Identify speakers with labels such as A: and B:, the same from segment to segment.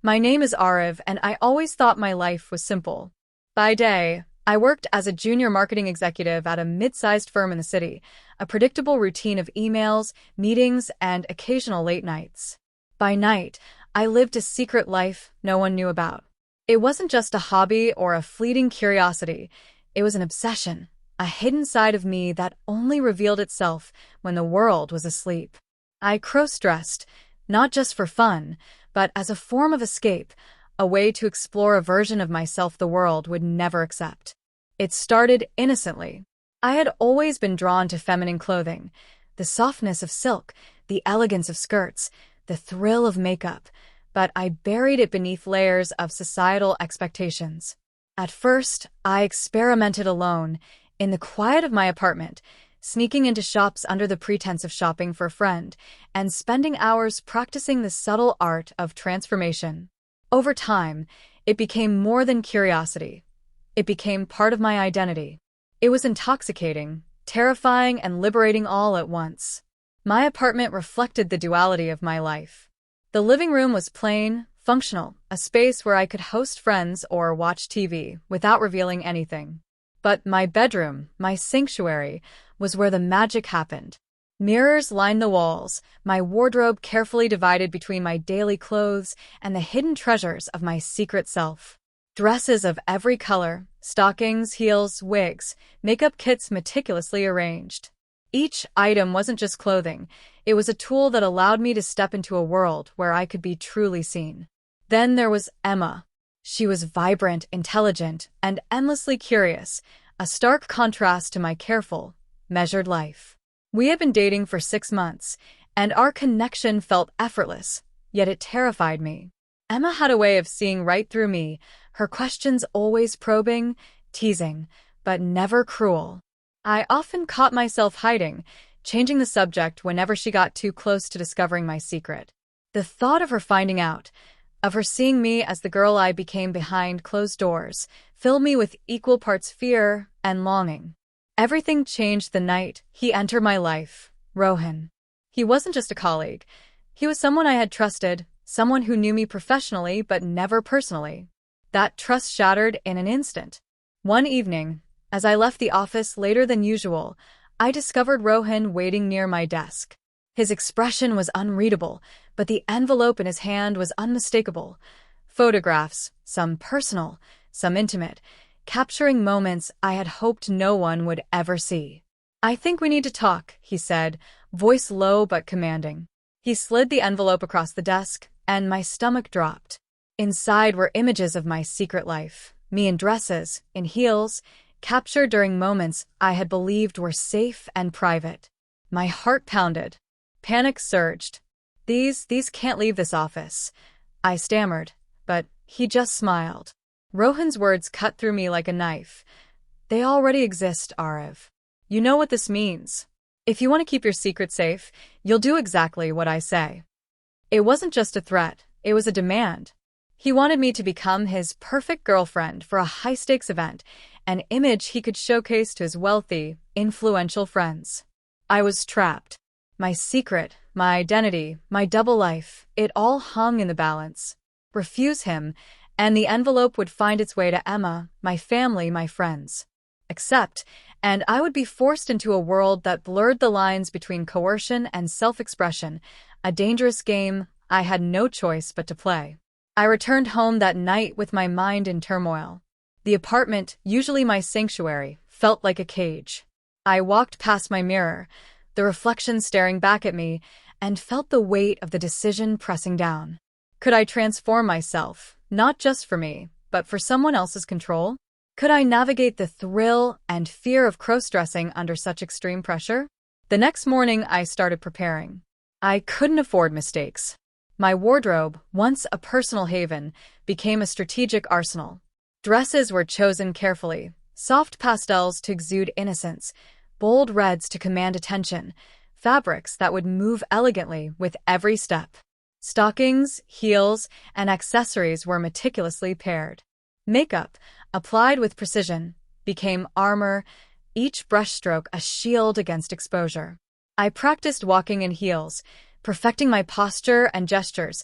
A: My name is Ariv, and I always thought my life was simple. By day, I worked as a junior marketing executive at a mid-sized firm in the city, a predictable routine of emails, meetings, and occasional late nights. By night, I lived a secret life no one knew about. It wasn't just a hobby or a fleeting curiosity. It was an obsession, a hidden side of me that only revealed itself when the world was asleep. I cross-dressed, not just for fun, but as a form of escape, a way to explore a version of myself the world would never accept. It started innocently. I had always been drawn to feminine clothing, the softness of silk, the elegance of skirts, the thrill of makeup, but I buried it beneath layers of societal expectations. At first, I experimented alone, in the quiet of my apartment, sneaking into shops under the pretense of shopping for a friend, and spending hours practicing the subtle art of transformation. Over time, it became more than curiosity. It became part of my identity. It was intoxicating, terrifying, and liberating all at once. My apartment reflected the duality of my life. The living room was plain, functional, a space where I could host friends or watch TV without revealing anything. But my bedroom, my sanctuary, was where the magic happened. Mirrors lined the walls, my wardrobe carefully divided between my daily clothes and the hidden treasures of my secret self. Dresses of every color, stockings, heels, wigs, makeup kits meticulously arranged. Each item wasn't just clothing, it was a tool that allowed me to step into a world where I could be truly seen. Then there was Emma. She was vibrant, intelligent, and endlessly curious, a stark contrast to my careful, measured life. We had been dating for 6 months, and our connection felt effortless, yet it terrified me. Emma had a way of seeing right through me, her questions always probing, teasing, but never cruel. I often caught myself hiding, changing the subject whenever she got too close to discovering my secret. The thought of her finding out, of her seeing me as the girl I became behind closed doors, filled me with equal parts fear and longing. Everything changed the night he entered my life, Rohan. He wasn't just a colleague. He was someone I had trusted, someone who knew me professionally but never personally. That trust shattered in an instant. One evening, as I left the office later than usual, I discovered Rohan waiting near my desk. His expression was unreadable, but the envelope in his hand was unmistakable. Photographs, some personal, some intimate, capturing moments I had hoped no one would ever see. "I think we need to talk," he said, voice low but commanding. He slid the envelope across the desk, and my stomach dropped. Inside were images of my secret life, me in dresses, in heels, captured during moments I had believed were safe and private. My heart pounded. Panic surged. These can't leave this office," I stammered, but he just smiled. Rohan's words cut through me like a knife. "They already exist, Ariv. You know what this means. If you want to keep your secret safe, you'll do exactly what I say." It wasn't just a threat, it was a demand. He wanted me to become his perfect girlfriend for a high-stakes event, an image he could showcase to his wealthy, influential friends. I was trapped. My secret, my identity, my double life, it all hung in the balance. Refuse him, and the envelope would find its way to Emma, my family, my friends. Accept, and I would be forced into a world that blurred the lines between coercion and self-expression, a dangerous game I had no choice but to play. I returned home that night with my mind in turmoil. The apartment, usually my sanctuary, felt like a cage. I walked past my mirror, the reflection staring back at me, and felt the weight of the decision pressing down. Could I transform myself, not just for me, but for someone else's control? Could I navigate the thrill and fear of crossdressing under such extreme pressure? The next morning, I started preparing. I couldn't afford mistakes. My wardrobe, once a personal haven, became a strategic arsenal. Dresses were chosen carefully, soft pastels to exude innocence, bold reds to command attention, fabrics that would move elegantly with every step. Stockings, heels, and accessories were meticulously paired. Makeup, applied with precision, became armor, each brushstroke a shield against exposure. I practiced walking in heels, perfecting my posture and gestures,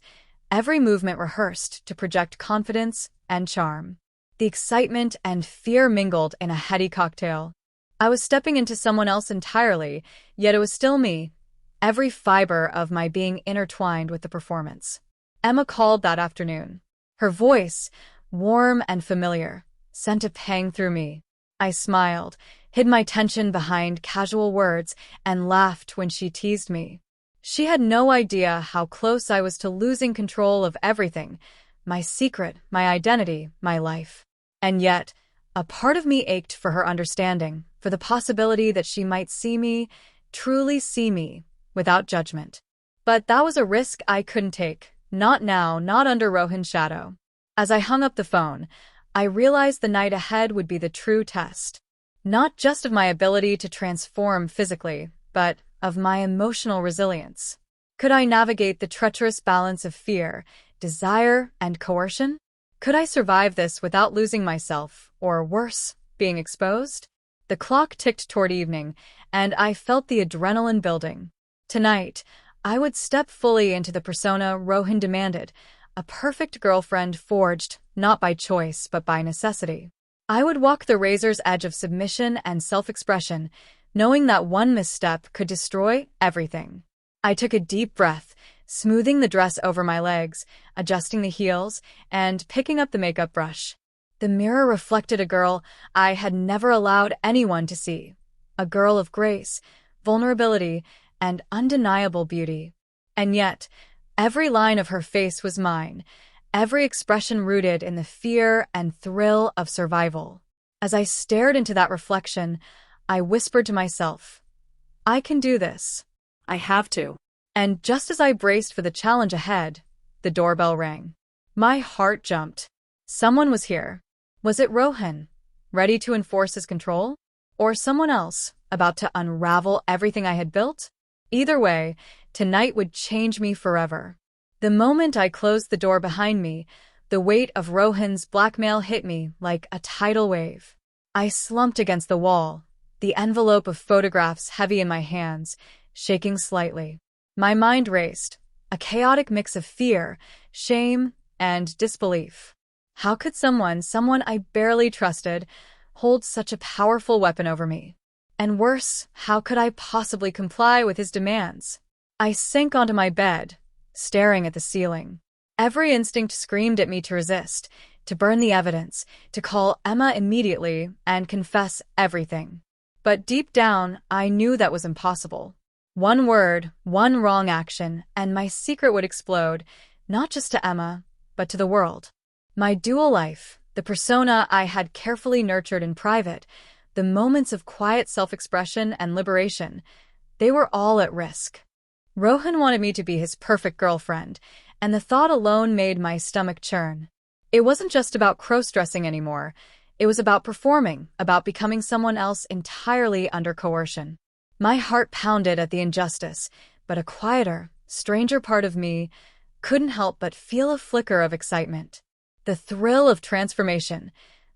A: every movement rehearsed to project confidence and charm. The excitement and fear mingled in a heady cocktail. I was stepping into someone else entirely, yet it was still me, every fiber of my being intertwined with the performance. Emma called that afternoon. Her voice, warm and familiar, sent a pang through me. I smiled, hid my tension behind casual words, and laughed when she teased me. She had no idea how close I was to losing control of everything, my secret, my identity, my life. And yet, a part of me ached for her understanding, for the possibility that she might see me, truly see me, without judgment. But that was a risk I couldn't take, not now, not under Rohan's shadow. As I hung up the phone, I realized the night ahead would be the true test. Not just of my ability to transform physically, but of my emotional resilience. Could I navigate the treacherous balance of fear, desire, and coercion? Could I survive this without losing myself, or worse, being exposed? The clock ticked toward evening, and I felt the adrenaline building. Tonight, I would step fully into the persona Rohan demanded, a perfect girlfriend forged not by choice but by necessity. I would walk the razor's edge of submission and self-expression, knowing that one misstep could destroy everything. I took a deep breath, smoothing the dress over my legs, adjusting the heels, and picking up the makeup brush. The mirror reflected a girl I had never allowed anyone to see, a girl of grace, vulnerability, and undeniable beauty. And yet, every line of her face was mine, every expression rooted in the fear and thrill of survival. As I stared into that reflection, I whispered to myself, I can do this. I have to. And just as I braced for the challenge ahead, the doorbell rang. My heart jumped. Someone was here. Was it Rohan, ready to enforce his control? Or someone else, about to unravel everything I had built? Either way, tonight would change me forever. The moment I closed the door behind me, the weight of Rohan's blackmail hit me like a tidal wave. I slumped against the wall, the envelope of photographs heavy in my hands, shaking slightly. My mind raced, a chaotic mix of fear, shame, and disbelief. How could someone I barely trusted, hold such a powerful weapon over me? And worse, how could I possibly comply with his demands? I sank onto my bed, staring at the ceiling. Every instinct screamed at me to resist, to burn the evidence, to call Emma immediately and confess everything. But deep down, I knew that was impossible. One word, one wrong action, and my secret would explode, not just to Emma, but to the world. My dual life, the persona I had carefully nurtured in private, the moments of quiet self-expression and liberation, they were all at risk. Rohan wanted me to be his perfect girlfriend, and the thought alone made my stomach churn. It wasn't just about crossdressing anymore. It was about performing, about becoming someone else entirely under coercion. My heart pounded at the injustice, but a quieter, stranger part of me couldn't help but feel a flicker of excitement. The thrill of transformation,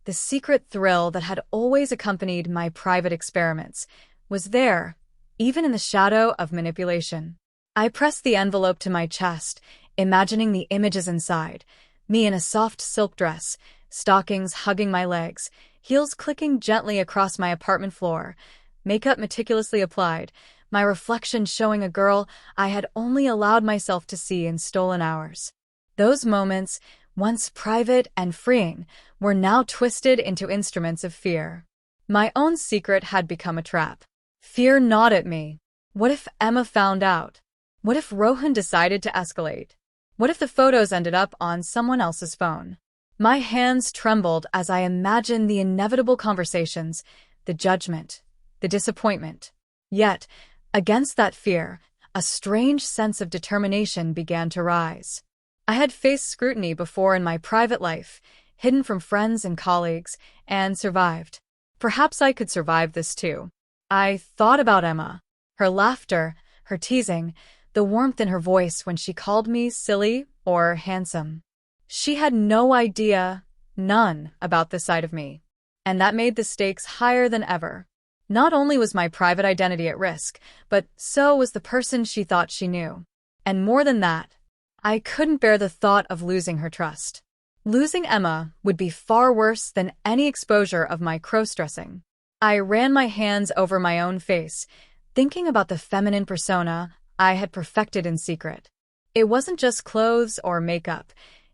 A: the secret thrill that had always accompanied my private experiments, was there, even in the shadow of manipulation. I pressed the envelope to my chest, imagining the images inside, me in a soft silk dress, stockings hugging my legs, heels clicking gently across my apartment floor, makeup meticulously applied, my reflection showing a girl I had only allowed myself to see in stolen hours. Those moments, once private and freeing, were now twisted into instruments of fear. My own secret had become a trap. Fear gnawed at me. What if Emma found out? What if Rohan decided to escalate? What if the photos ended up on someone else's phone? My hands trembled as I imagined the inevitable conversations, the judgment, the disappointment. Yet, against that fear, a strange sense of determination began to rise. I had faced scrutiny before in my private life, hidden from friends and colleagues, and survived. Perhaps I could survive this too. I thought about Emma, her laughter, her teasing, the warmth in her voice when she called me silly or handsome. She had no idea, none, about this side of me, and that made the stakes higher than ever. Not only was my private identity at risk, but so was the person she thought she knew. And more than that, I couldn't bear the thought of losing her trust. Losing Emma would be far worse than any exposure of my crossdressing. I ran my hands over my own face, thinking about the feminine persona I had perfected in secret. It wasn't just clothes or makeup.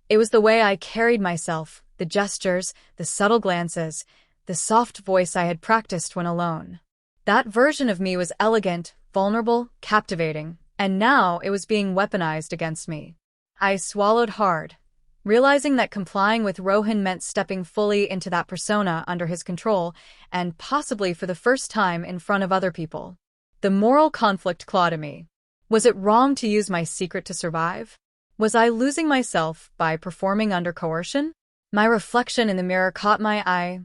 A: It was the way I carried myself, the gestures, the subtle glances, the soft voice I had practiced when alone. That version of me was elegant, vulnerable, captivating, and now it was being weaponized against me. I swallowed hard, realizing that complying with Rohan meant stepping fully into that persona under his control, and possibly for the first time in front of other people. The moral conflict clawed at me. Was it wrong to use my secret to survive? Was I losing myself by performing under coercion? My reflection in the mirror caught my eye,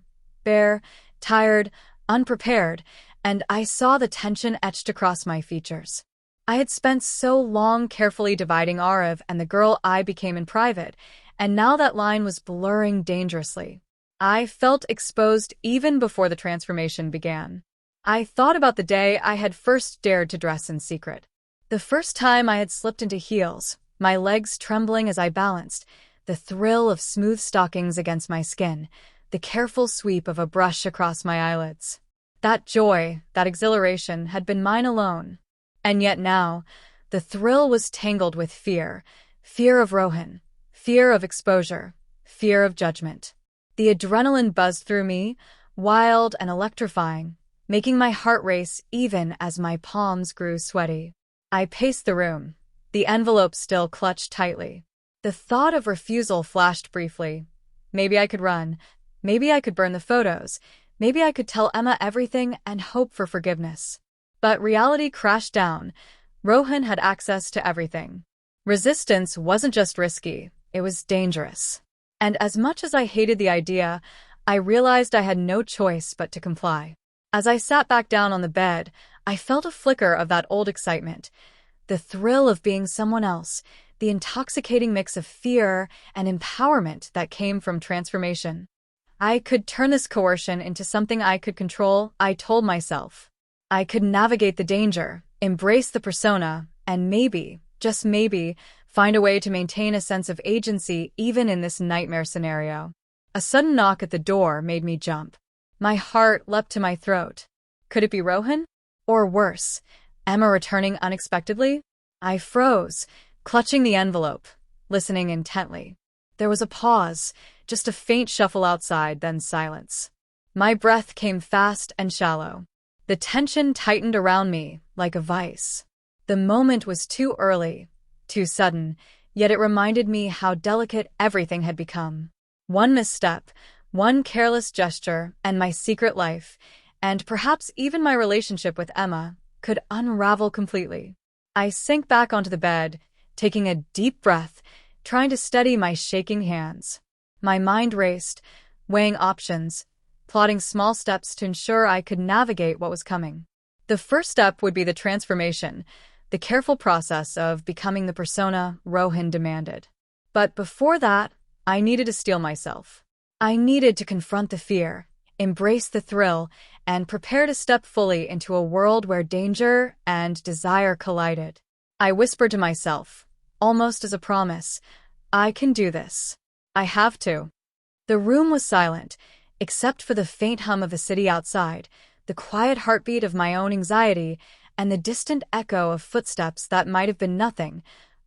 A: bare, tired, unprepared, and I saw the tension etched across my features. I had spent so long carefully dividing Arav and the girl I became in private, and now that line was blurring dangerously. I felt exposed even before the transformation began. I thought about the day I had first dared to dress in secret. The first time I had slipped into heels, my legs trembling as I balanced, the thrill of smooth stockings against my skin, the careful sweep of a brush across my eyelids. That joy, that exhilaration, had been mine alone. And yet now, the thrill was tangled with fear. Fear of Rohan, fear of exposure, fear of judgment. The adrenaline buzzed through me, wild and electrifying, making my heart race even as my palms grew sweaty. I paced the room, the envelope still clutched tightly. The thought of refusal flashed briefly. Maybe I could run. Maybe I could burn the photos. Maybe I could tell Emma everything and hope for forgiveness. But reality crashed down. Rohan had access to everything. Resistance wasn't just risky, it was dangerous. And as much as I hated the idea, I realized I had no choice but to comply. As I sat back down on the bed, I felt a flicker of that old excitement. The thrill of being someone else, the intoxicating mix of fear and empowerment that came from transformation. I could turn this coercion into something I could control, I told myself. I could navigate the danger, embrace the persona, and maybe, just maybe, find a way to maintain a sense of agency even in this nightmare scenario. A sudden knock at the door made me jump. My heart leapt to my throat. Could it be Rohan? Or worse, Emma returning unexpectedly? I froze, clutching the envelope, listening intently. There was a pause, just a faint shuffle outside, then silence. My breath came fast and shallow. The tension tightened around me like a vice. The moment was too early, too sudden, yet it reminded me how delicate everything had become. One misstep, one careless gesture, and my secret life, and perhaps even my relationship with Emma, could unravel completely. I sank back onto the bed, taking a deep breath, trying to steady my shaking hands. My mind raced, weighing options, plotting small steps to ensure I could navigate what was coming. The first step would be the transformation, the careful process of becoming the persona Rohan demanded. But before that, I needed to steel myself. I needed to confront the fear, embrace the thrill, and prepare to step fully into a world where danger and desire collided. I whispered to myself, almost as a promise, I can do this. I have to. The room was silent, except for the faint hum of the city outside, the quiet heartbeat of my own anxiety, and the distant echo of footsteps that might have been nothing,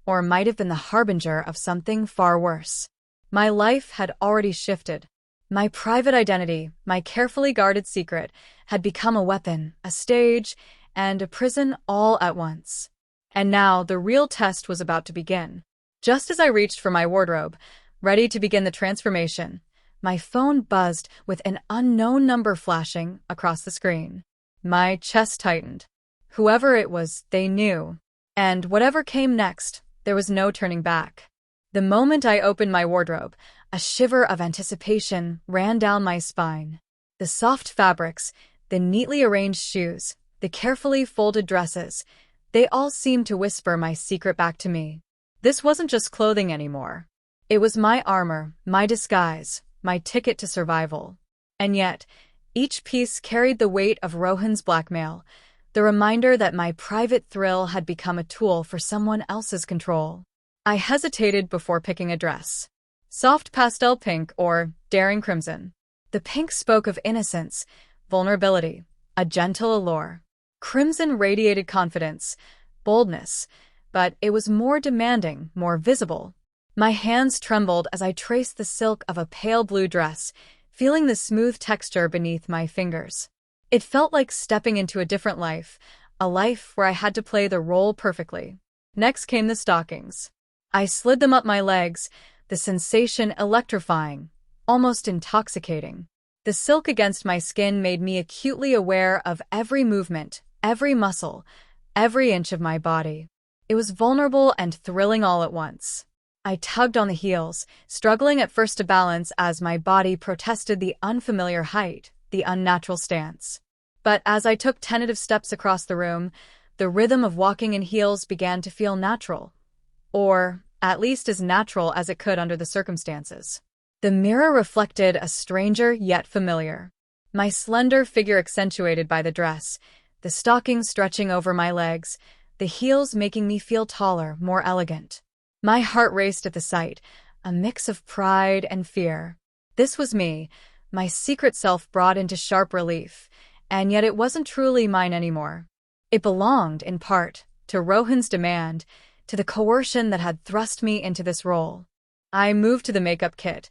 A: or might have been the harbinger of something far worse. My life had already shifted. My private identity, my carefully guarded secret, had become a weapon, a stage, and a prison all at once. And now the real test was about to begin. Just as I reached for my wardrobe, ready to begin the transformation, my phone buzzed with an unknown number flashing across the screen. My chest tightened. Whoever it was, they knew. And whatever came next, there was no turning back. The moment I opened my wardrobe, a shiver of anticipation ran down my spine. The soft fabrics, the neatly arranged shoes, the carefully folded dresses, they all seemed to whisper my secret back to me. This wasn't just clothing anymore. It was my armor, my disguise, my ticket to survival. And yet, each piece carried the weight of Rohan's blackmail, the reminder that my private thrill had become a tool for someone else's control. I hesitated before picking a dress. Soft pastel pink or daring crimson. The pink spoke of innocence, vulnerability, a gentle allure. Crimson radiated confidence, boldness, but it was more demanding, more visible. My hands trembled as I traced the silk of a pale blue dress, feeling the smooth texture beneath my fingers. It felt like stepping into a different life, a life where I had to play the role perfectly. Next came the stockings. I slid them up my legs, the sensation electrifying, almost intoxicating. The silk against my skin made me acutely aware of every movement, every muscle, every inch of my body. It was vulnerable and thrilling all at once. I tugged on the heels, struggling at first to balance as my body protested the unfamiliar height, the unnatural stance. But as I took tentative steps across the room, the rhythm of walking in heels began to feel natural. Or, at least as natural as it could under the circumstances. The mirror reflected a stranger yet familiar. My slender figure accentuated by the dress, the stockings stretching over my legs, the heels making me feel taller, more elegant. My heart raced at the sight, a mix of pride and fear. This was me, my secret self brought into sharp relief, and yet it wasn't truly mine anymore. It belonged, in part, to Rohan's demand, to the coercion that had thrust me into this role. I moved to the makeup kit,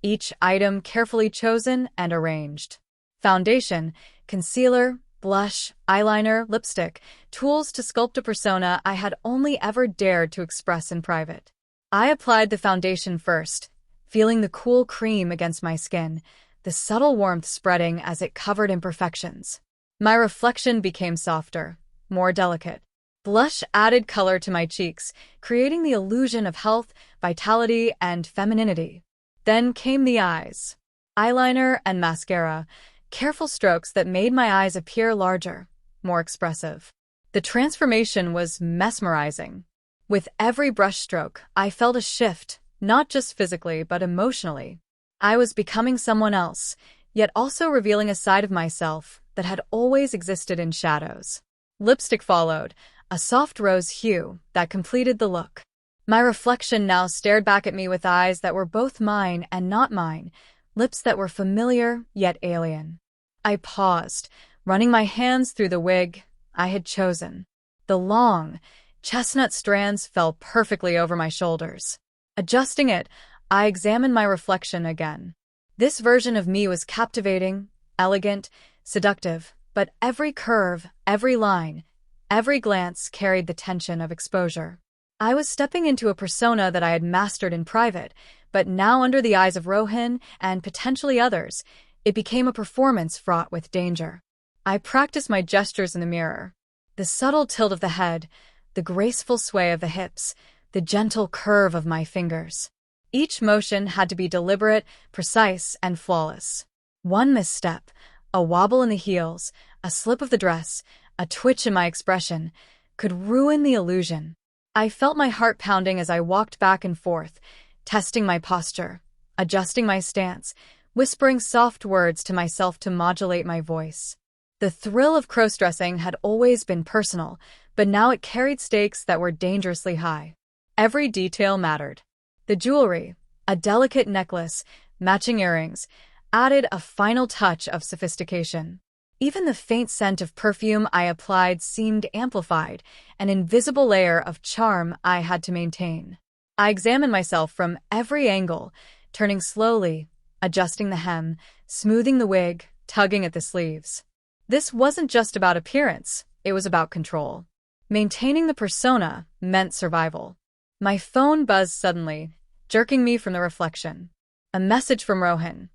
A: each item carefully chosen and arranged. Foundation, concealer, blush, eyeliner, lipstick, tools to sculpt a persona I had only ever dared to express in private. I applied the foundation first, feeling the cool cream against my skin, the subtle warmth spreading as it covered imperfections. My reflection became softer, more delicate. Blush added color to my cheeks, creating the illusion of health, vitality, and femininity. Then came the eyes. Eyeliner and mascara, careful strokes that made my eyes appear larger, more expressive. The transformation was mesmerizing. With every brushstroke, I felt a shift, not just physically but emotionally. I was becoming someone else, yet also revealing a side of myself that had always existed in shadows. Lipstick followed, a soft rose hue that completed the look. My reflection now stared back at me with eyes that were both mine and not mine, lips that were familiar yet alien. I paused, running my hands through the wig I had chosen. The long, chestnut strands fell perfectly over my shoulders. Adjusting it, I examined my reflection again. This version of me was captivating, elegant, seductive, but every curve, every line, every glance carried the tension of exposure. I was stepping into a persona that I had mastered in private, but now under the eyes of Rohan and potentially others, it became a performance fraught with danger. I practiced my gestures in the mirror. The subtle tilt of the head, the graceful sway of the hips, the gentle curve of my fingers. Each motion had to be deliberate, precise, and flawless. One misstep, a wobble in the heels, a slip of the dress, a twitch in my expression, could ruin the illusion. I felt my heart pounding as I walked back and forth, testing my posture, adjusting my stance, whispering soft words to myself to modulate my voice. The thrill of crossdressing had always been personal, but now it carried stakes that were dangerously high. Every detail mattered. The jewelry, a delicate necklace, matching earrings, added a final touch of sophistication. Even the faint scent of perfume I applied seemed amplified, an invisible layer of charm I had to maintain. I examined myself from every angle, turning slowly, adjusting the hem, smoothing the wig, tugging at the sleeves. This wasn't just about appearance, it was about control. Maintaining the persona meant survival. My phone buzzed suddenly, jerking me from the reflection. A message from Rohan.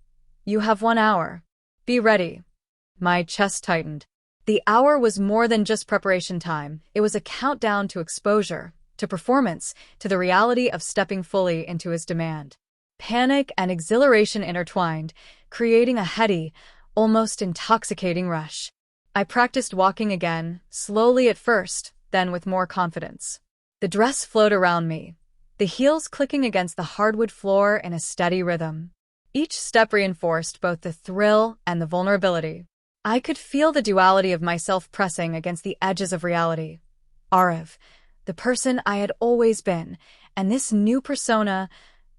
A: "You have 1 hour. Be ready." My chest tightened. The hour was more than just preparation time. It was a countdown to exposure, to performance, to the reality of stepping fully into his demand. Panic and exhilaration intertwined, creating a heady, almost intoxicating rush. I practiced walking again, slowly at first, then with more confidence. The dress flowed around me, the heels clicking against the hardwood floor in a steady rhythm. Each step reinforced both the thrill and the vulnerability. I could feel the duality of myself pressing against the edges of reality. Arav, the person I had always been, And this new persona,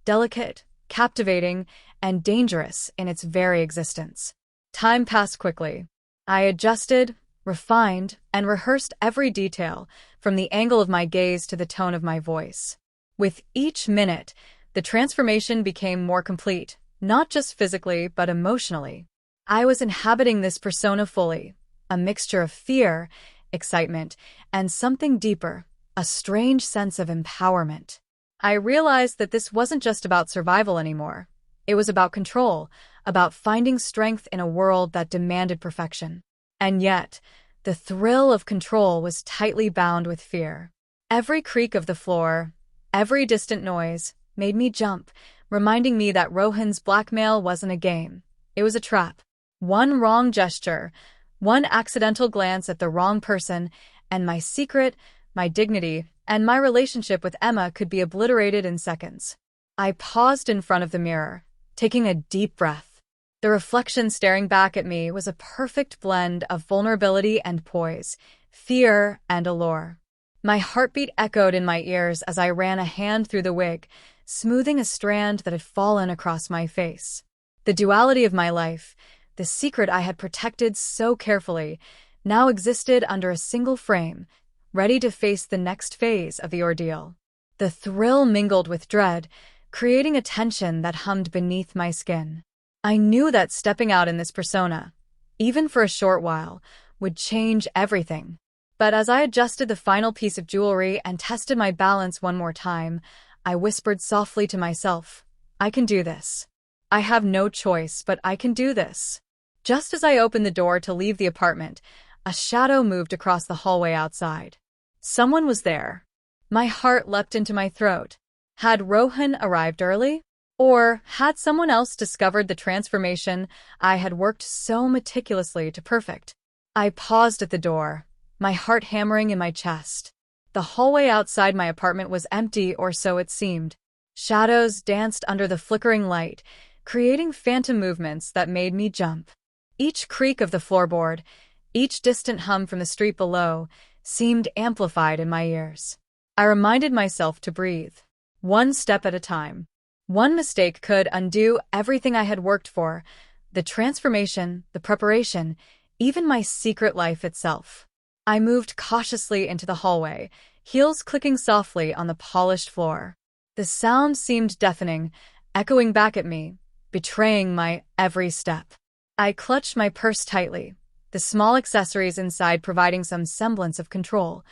A: delicate, captivating, and dangerous in its very existence. Time passed quickly. I adjusted, refined, and rehearsed every detail, from the angle of my gaze to the tone of my voice. With each minute, the transformation became more complete, not just physically, but emotionally. I was inhabiting this persona fully, a mixture of fear, excitement, and something deeper, a strange sense of empowerment. I realized that this wasn't just about survival anymore. It was about control, about finding strength in a world that demanded perfection. And yet, the thrill of control was tightly bound with fear. Every creak of the floor, every distant noise, made me jump, reminding me that Rohan's blackmail wasn't a game. It was a trap. One wrong gesture, one accidental glance at the wrong person, and my secret, my dignity, and my relationship with Emma could be obliterated in seconds. I paused in front of the mirror, taking a deep breath. The reflection staring back at me was a perfect blend of vulnerability and poise, fear and allure. My heartbeat echoed in my ears as I ran a hand through the wig, smoothing a strand that had fallen across my face. The duality of my life, the secret I had protected so carefully, now existed under a single frame, ready to face the next phase of the ordeal. The thrill mingled with dread, creating a tension that hummed beneath my skin. I knew that stepping out in this persona, even for a short while, would change everything. But as I adjusted the final piece of jewelry and tested my balance one more time, I whispered softly to myself, "I can do this. I have no choice, but I can do this." Just as I opened the door to leave the apartment, a shadow moved across the hallway outside. Someone was there. My heart leapt into my throat. Had Rohan arrived early? Or had someone else discovered the transformation I had worked so meticulously to perfect? I paused at the door, my heart hammering in my chest. The hallway outside my apartment was empty, or so it seemed. Shadows danced under the flickering light, creating phantom movements that made me jump. Each creak of the floorboard, each distant hum from the street below, seemed amplified in my ears. I reminded myself to breathe, one step at a time. One mistake could undo everything I had worked for, the transformation, the preparation, even my secret life itself. I moved cautiously into the hallway, heels clicking softly on the polished floor. The sound seemed deafening, echoing back at me, betraying my every step. I clutched my purse tightly, the small accessories inside providing some semblance of control,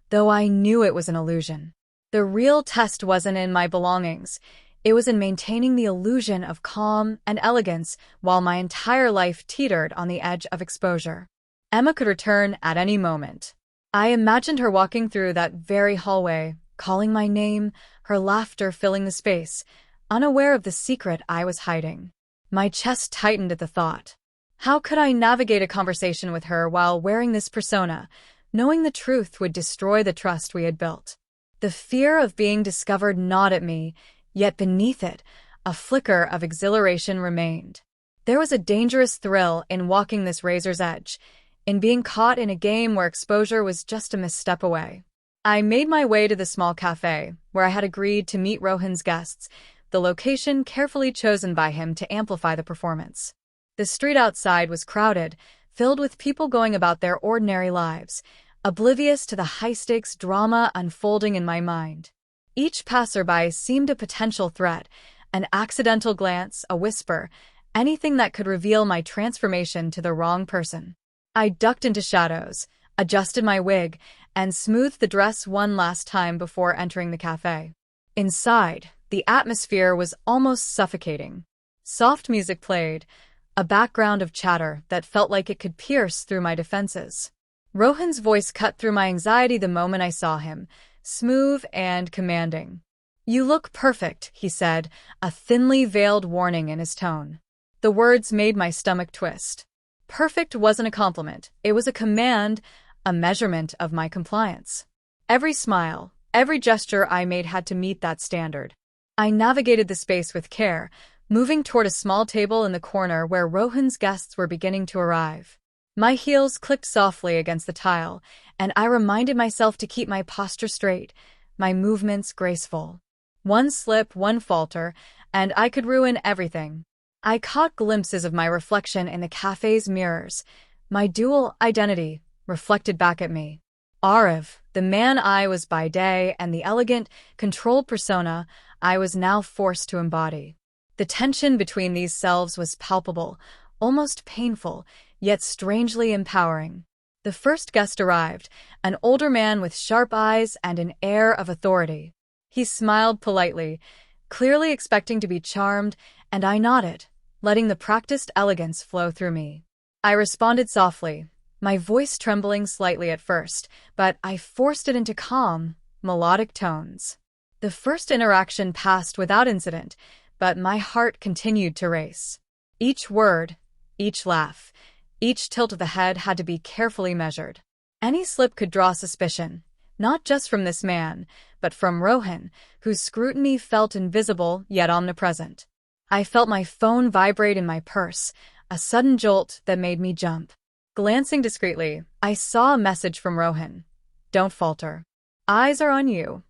A: though I knew it was an illusion. The real test wasn't in my belongings. It was in maintaining the illusion of calm and elegance while my entire life teetered on the edge of exposure. Emma could return at any moment. I imagined her walking through that very hallway, calling my name, her laughter filling the space, unaware of the secret I was hiding. My chest tightened at the thought. How could I navigate a conversation with her while wearing this persona, knowing the truth would destroy the trust we had built? The fear of being discovered gnawed at me, yet beneath it, a flicker of exhilaration remained. There was a dangerous thrill in walking this razor's edge, in being caught in a game where exposure was just a misstep away. I made my way to the small cafe, where I had agreed to meet Rohan's guests, the location carefully chosen by him to amplify the performance. The street outside was crowded, filled with people going about their ordinary lives, oblivious to the high-stakes drama unfolding in my mind. Each passerby seemed a potential threat, an accidental glance, a whisper, anything that could reveal my transformation to the wrong person. I ducked into shadows, adjusted my wig, and smoothed the dress one last time before entering the cafe. Inside, the atmosphere was almost suffocating. Soft music played, a background of chatter that felt like it could pierce through my defenses. Rohan's voice cut through my anxiety the moment I saw him, smooth and commanding. "You look perfect," he said, a thinly veiled warning in his tone. The words made my stomach twist. Perfect wasn't a compliment, it was a command, a measurement of my compliance. Every smile, every gesture I made had to meet that standard. I navigated the space with care, moving toward a small table in the corner where Rohan's guests were beginning to arrive. My heels clicked softly against the tile, and I reminded myself to keep my posture straight, my movements graceful. One slip, one falter, and I could ruin everything. I caught glimpses of my reflection in the cafe's mirrors, my dual identity reflected back at me. Arav, the man I was by day, and the elegant, controlled persona I was now forced to embody. The tension between these selves was palpable, almost painful, yet strangely empowering. The first guest arrived, an older man with sharp eyes and an air of authority. He smiled politely, clearly expecting to be charmed, and I nodded, letting the practiced elegance flow through me. I responded softly, my voice trembling slightly at first, but I forced it into calm, melodic tones. The first interaction passed without incident, but my heart continued to race. Each word, each laugh, each tilt of the head had to be carefully measured. Any slip could draw suspicion, not just from this man, but from Rohan, whose scrutiny felt invisible yet omnipresent. I felt my phone vibrate in my purse, a sudden jolt that made me jump. Glancing discreetly, I saw a message from Rohan. Don't falter. Eyes are on you.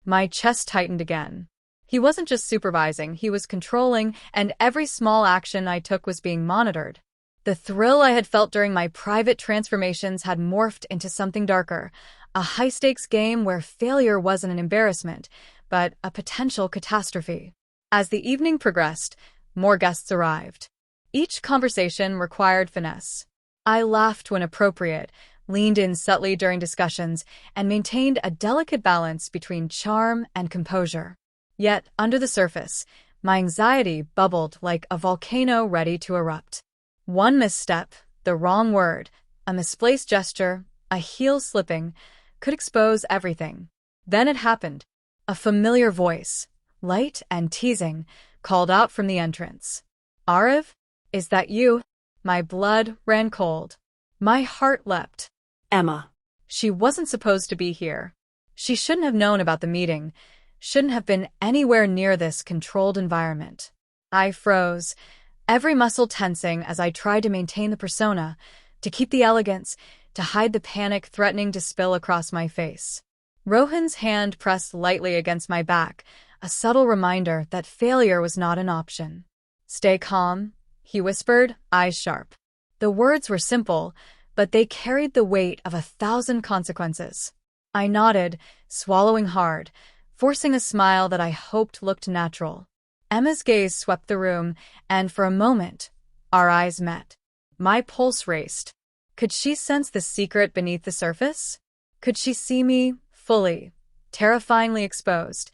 A: My chest tightened again. He wasn't just supervising, he was controlling, and every small action I took was being monitored. The thrill I had felt during my private transformations had morphed into something darker, a high-stakes game where failure wasn't an embarrassment, but a potential catastrophe. As the evening progressed, more guests arrived. Each conversation required finesse. I laughed when appropriate, leaned in subtly during discussions, and maintained a delicate balance between charm and composure. Yet, under the surface, my anxiety bubbled like a volcano ready to erupt. One misstep, the wrong word, a misplaced gesture, a heel slipping, could expose everything. Then it happened. A familiar voice, light and teasing, called out from the entrance. Arav? Is that you? My blood ran cold. My heart leapt.
B: Emma.
A: She wasn't supposed to be here. She shouldn't have known about the meeting, shouldn't have been anywhere near this controlled environment. I froze, every muscle tensing as I tried to maintain the persona, to keep the elegance, to hide the panic threatening to spill across my face. Rohan's hand pressed lightly against my back, a subtle reminder that failure was not an option. Stay calm, he whispered, eyes sharp. The words were simple, but they carried the weight of 1,000 consequences. I nodded, swallowing hard, forcing a smile that I hoped looked natural. Emma's gaze swept the room, and for a moment, our eyes met. My pulse raced. Could she sense the secret beneath the surface? Could she see me, fully, terrifyingly exposed,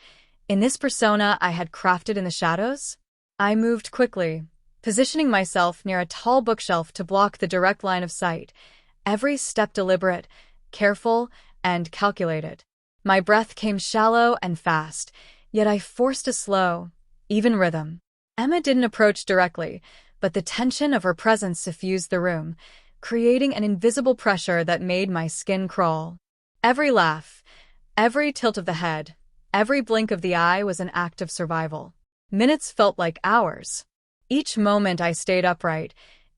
A: in this persona I had crafted in the shadows? I moved quickly, positioning myself near a tall bookshelf to block the direct line of sight, every step deliberate, careful, and calculated. My breath came shallow and fast, yet I forced a slow, even rhythm. Emma didn't approach directly, but the tension of her presence suffused the room, creating an invisible pressure that made my skin crawl. Every laugh, every tilt of the head, every blink of the eye was an act of survival. Minutes felt like hours. Each moment I stayed upright,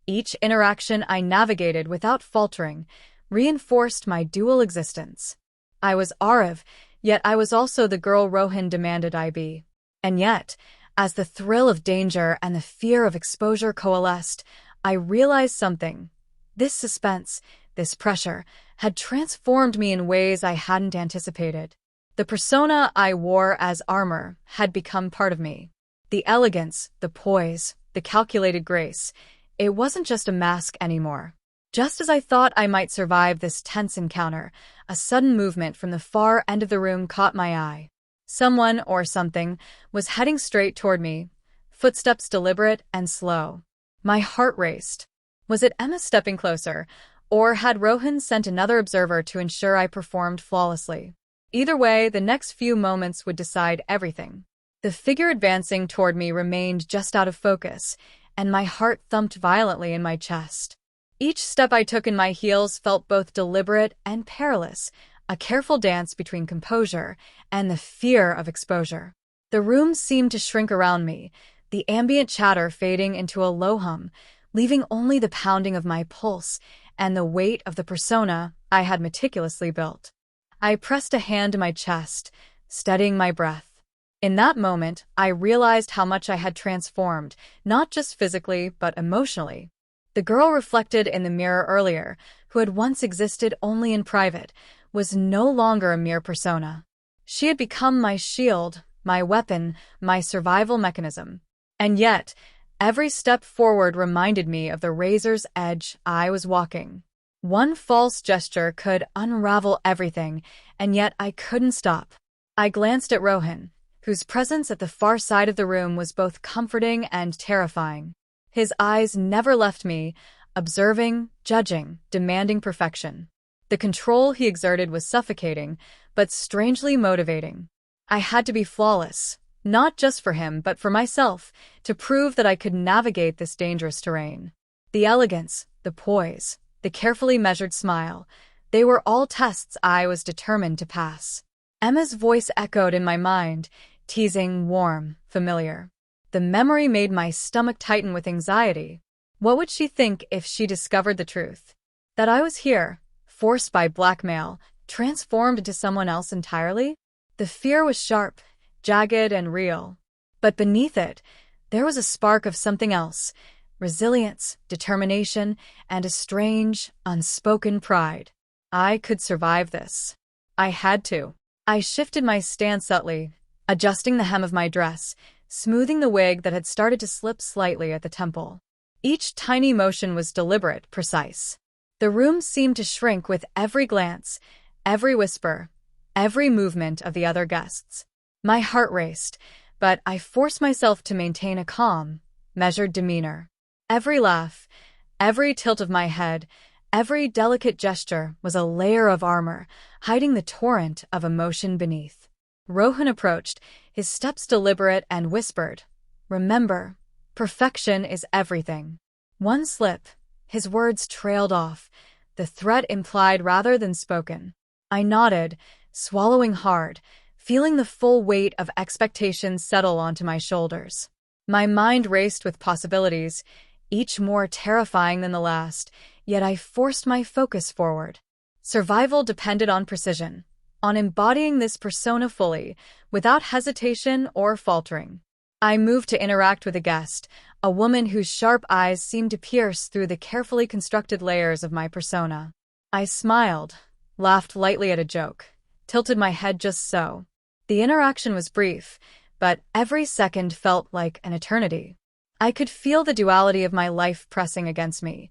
A: each interaction I navigated without faltering, reinforced my dual existence. I was Arav, yet I was also the girl Rohan demanded I be. And yet, as the thrill of danger and the fear of exposure coalesced, I realized something. This suspense, this pressure, had transformed me in ways I hadn't anticipated. The persona I wore as armor had become part of me. The elegance, the poise, the calculated grace. It wasn't just a mask anymore. Just as I thought I might survive this tense encounter, a sudden movement from the far end of the room caught my eye. Someone, or something, was heading straight toward me, footsteps deliberate and slow. My heart raced. Was it Emma stepping closer, or had Rohan sent another observer to ensure I performed flawlessly? Either way, the next few moments would decide everything. The figure advancing toward me remained just out of focus, and my heart thumped violently in my chest. Each step I took in my heels felt both deliberate and perilous, a careful dance between composure and the fear of exposure. The room seemed to shrink around me, the ambient chatter fading into a low hum, leaving only the pounding of my pulse and the weight of the persona I had meticulously built. I pressed a hand to my chest, steadying my breath. In that moment, I realized how much I had transformed, not just physically, but emotionally. The girl reflected in the mirror earlier, who had once existed only in private, was no longer a mere persona. She had become my shield, my weapon, my survival mechanism. And yet, every step forward reminded me of the razor's edge I was walking. One false gesture could unravel everything, and yet I couldn't stop. I glanced at Rohan, whose presence at the far side of the room was both comforting and terrifying. His eyes never left me, observing, judging, demanding perfection. The control he exerted was suffocating, but strangely motivating. I had to be flawless, not just for him but for myself, to prove that I could navigate this dangerous terrain. The elegance, the poise, the carefully measured smile, they were all tests I was determined to pass. Emma's voice echoed in my mind, teasing, warm, familiar. The memory made my stomach tighten with anxiety. What would she think if she discovered the truth? That I was here, forced by blackmail, transformed into someone else entirely? The fear was sharp, jagged, and real. But beneath it, there was a spark of something else: resilience, determination, and a strange, unspoken pride. I could survive this. I had to. I shifted my stance subtly, adjusting the hem of my dress, smoothing the wig that had started to slip slightly at the temple. Each tiny motion was deliberate, precise. The room seemed to shrink with every glance, every whisper, every movement of the other guests. My heart raced, but I forced myself to maintain a calm, measured demeanor. Every laugh, every tilt of my head, every delicate gesture was a layer of armor, hiding the torrent of emotion beneath. Rohan approached, his steps deliberate, and whispered, "Remember, perfection is everything." One slip, his words trailed off, the threat implied rather than spoken. I nodded, swallowing hard, feeling the full weight of expectations settle onto my shoulders. My mind raced with possibilities, each more terrifying than the last, yet I forced my focus forward. Survival depended on precision, on embodying this persona fully, without hesitation or faltering. I moved to interact with a guest, a woman whose sharp eyes seemed to pierce through the carefully constructed layers of my persona. I smiled, laughed lightly at a joke, tilted my head just so. The interaction was brief, but every second felt like an eternity. I could feel the duality of my life pressing against me,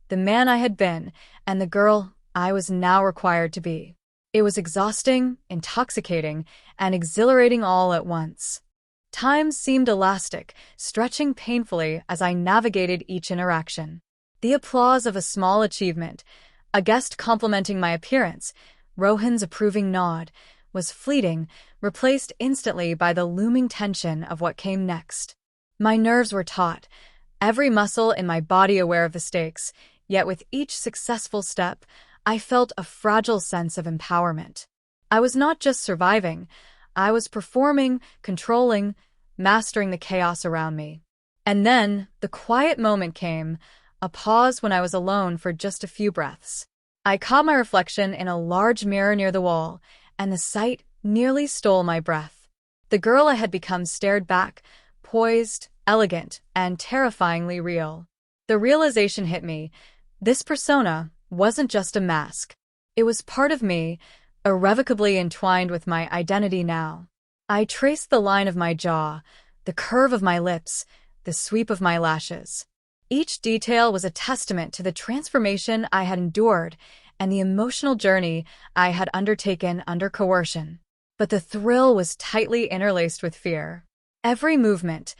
A: the man I had been, and the girl I was now required to be. It was exhausting, intoxicating, and exhilarating all at once. Time seemed elastic, stretching painfully as I navigated each interaction. The applause of a small achievement, a guest complimenting my appearance, Rohan's approving nod, was fleeting, replaced instantly by the looming tension of what came next. My nerves were taut, every muscle in my body aware of the stakes, yet with each successful step, I felt a fragile sense of empowerment. I was not just surviving, I was performing, controlling, mastering the chaos around me. And then, the quiet moment came, a pause when I was alone for just a few breaths. I caught my reflection in a large mirror near the wall, and the sight nearly stole my breath. The girl I had become stared back, poised, elegant, and terrifyingly real. The realization hit me: this persona wasn't just a mask. It was part of me, irrevocably entwined with my identity now. I traced the line of my jaw, the curve of my lips, the sweep of my lashes. Each detail was a testament to the transformation I had endured and the emotional journey I had undertaken under coercion. But the thrill was tightly interlaced with fear. Every movement,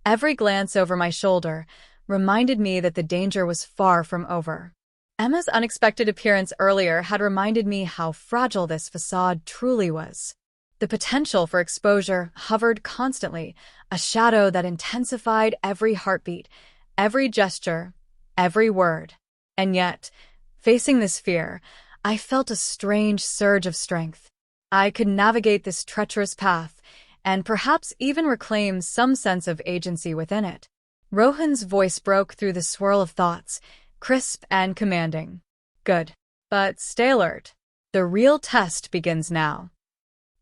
A: every glance over my shoulder, reminded me that the danger was far from over. Emma's unexpected appearance earlier had reminded me how fragile this facade truly was. The potential for exposure hovered constantly, a shadow that intensified every heartbeat, every gesture, every word. And yet, facing this fear, I felt a strange surge of strength. I could navigate this treacherous path, and perhaps even reclaim some sense of agency within it. Rohan's voice broke through the swirl of thoughts, crisp and commanding. "Good. But stay alert. The real test begins now."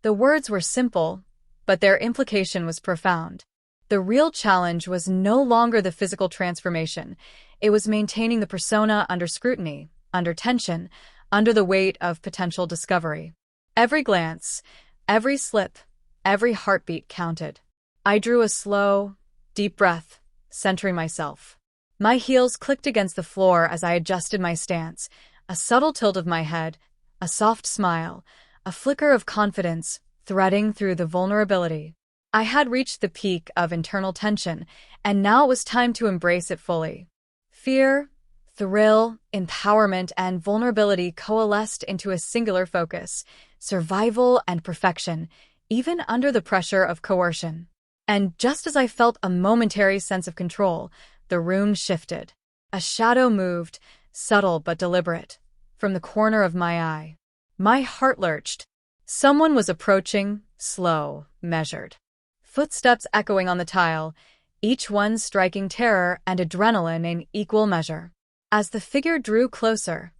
A: The words were simple, but their implication was profound. The real challenge was no longer the physical transformation. It was maintaining the persona under scrutiny, under tension, under the weight of potential discovery. Every glance, every slip, every heartbeat counted. I drew a slow, deep breath, centering myself. My heels clicked against the floor as I adjusted my stance, a subtle tilt of my head, a soft smile, a flicker of confidence threading through the vulnerability. I had reached the peak of internal tension, and now it was time to embrace it fully. Fear, thrill, empowerment, and vulnerability coalesced into a singular focus: survival and perfection, even under the pressure of coercion. And just as I felt a momentary sense of control, the room shifted. A shadow moved, subtle but deliberate, from the corner of my eye. My heart lurched. Someone was approaching, slow, measured. Footsteps echoing on the tile, each one striking terror and adrenaline in equal measure. As the figure drew closer,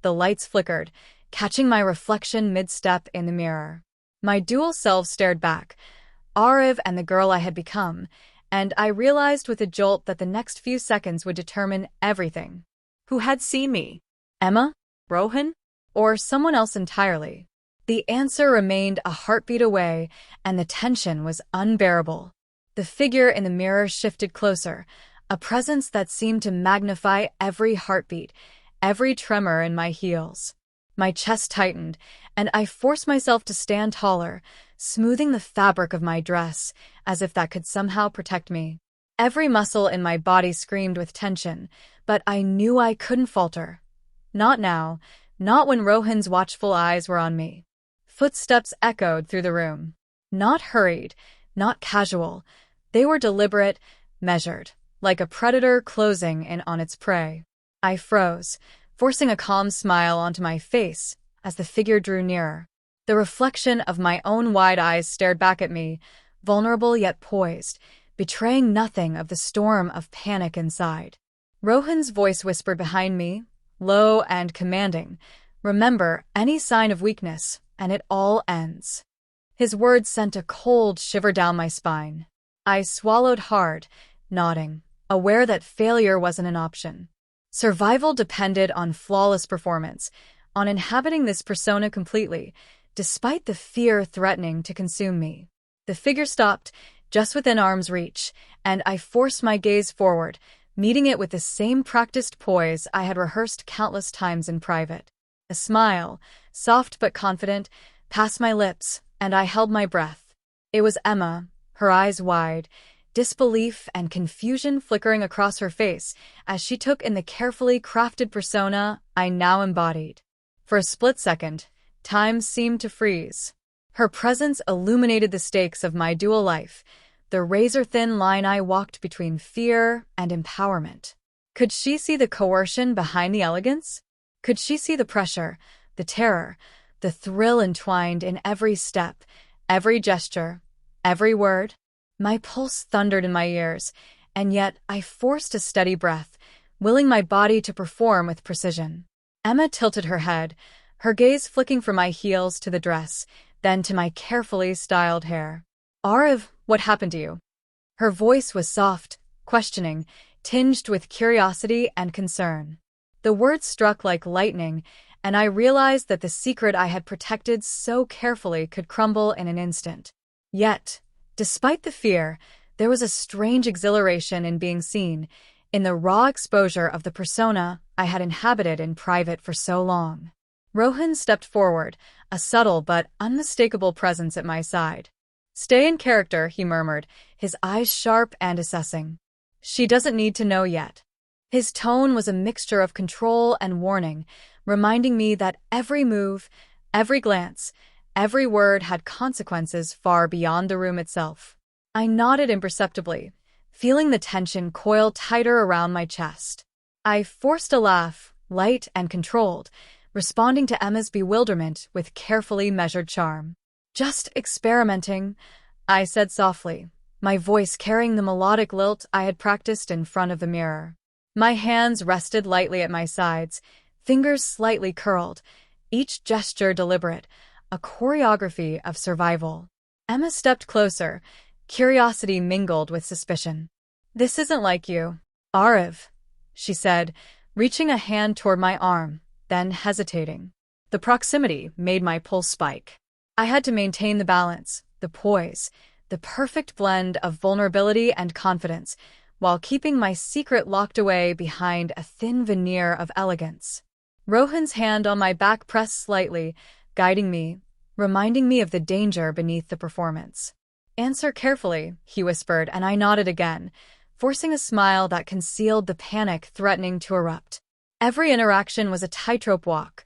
A: the lights flickered, catching my reflection mid-step in the mirror. My dual selves stared back, Ariv and the girl I had become, and I realized with a jolt that the next few seconds would determine everything. Who had seen me? Emma? Rohan? Or someone else entirely? The answer remained a heartbeat away, and the tension was unbearable. The figure in the mirror shifted closer, a presence that seemed to magnify every heartbeat, every tremor in my heels. My chest tightened, and I forced myself to stand taller, smoothing the fabric of my dress, as if that could somehow protect me. Every muscle in my body screamed with tension, but I knew I couldn't falter. Not now, not when Rohan's watchful eyes were on me. Footsteps echoed through the room. Not hurried, not casual. They were deliberate, measured, like a predator closing in on its prey. I froze, forcing a calm smile onto my face as the figure drew nearer. The reflection of my own wide eyes stared back at me, vulnerable yet poised, betraying nothing of the storm of panic inside. Rohan's voice whispered behind me, low and commanding, "Remember, any sign of weakness, and it all ends." His words sent a cold shiver down my spine. I swallowed hard, nodding, aware that failure wasn't an option. Survival depended on flawless performance, on inhabiting this persona completely, despite the fear threatening to consume me. The figure stopped, just within arm's reach, and I forced my gaze forward, meeting it with the same practiced poise I had rehearsed countless times in private. A smile, soft but confident, passed my lips, and I held my breath. It was Emma, her eyes wide, disbelief and confusion flickering across her face as she took in the carefully crafted persona I now embodied. For a split second, time seemed to freeze. Her presence illuminated the stakes of my dual life, the razor-thin line I walked between fear and empowerment. Could she see the coercion behind the elegance? Could she see the pressure, the terror, the thrill entwined in every step, every gesture, every word? My pulse thundered in my ears, and yet I forced a steady breath, willing my body to perform with precision. Emma tilted her head, her gaze flicking from my heels to the dress, then to my carefully styled hair. "Ariv, what happened to you?" Her voice was soft, questioning, tinged with curiosity and concern. The words struck like lightning, and I realized that the secret I had protected so carefully could crumble in an instant. Yet, despite the fear, there was a strange exhilaration in being seen, in the raw exposure of the persona I had inhabited in private for so long. Rohan stepped forward, a subtle but unmistakable presence at my side. "Stay in character," he murmured, his eyes sharp and assessing. "She doesn't need to know yet." His tone was a mixture of control and warning, reminding me that every move, every glance, every word had consequences far beyond the room itself. I nodded imperceptibly, feeling the tension coil tighter around my chest. I forced a laugh, light and controlled, responding to Emma's bewilderment with carefully measured charm. "Just experimenting," I said softly, my voice carrying the melodic lilt I had practiced in front of the mirror. My hands rested lightly at my sides, fingers slightly curled, each gesture deliberate, a choreography of survival. Emma stepped closer, curiosity mingled with suspicion. "This isn't like you, Ariv," she said, reaching a hand toward my arm, then hesitating. The proximity made my pulse spike. I had to maintain the balance, the poise, the perfect blend of vulnerability and confidence, while keeping my secret locked away behind a thin veneer of elegance. Rohan's hand on my back pressed slightly, guiding me, reminding me of the danger beneath the performance. "Answer carefully," he whispered, and I nodded again, forcing a smile that concealed the panic threatening to erupt. Every interaction was a tightrope walk.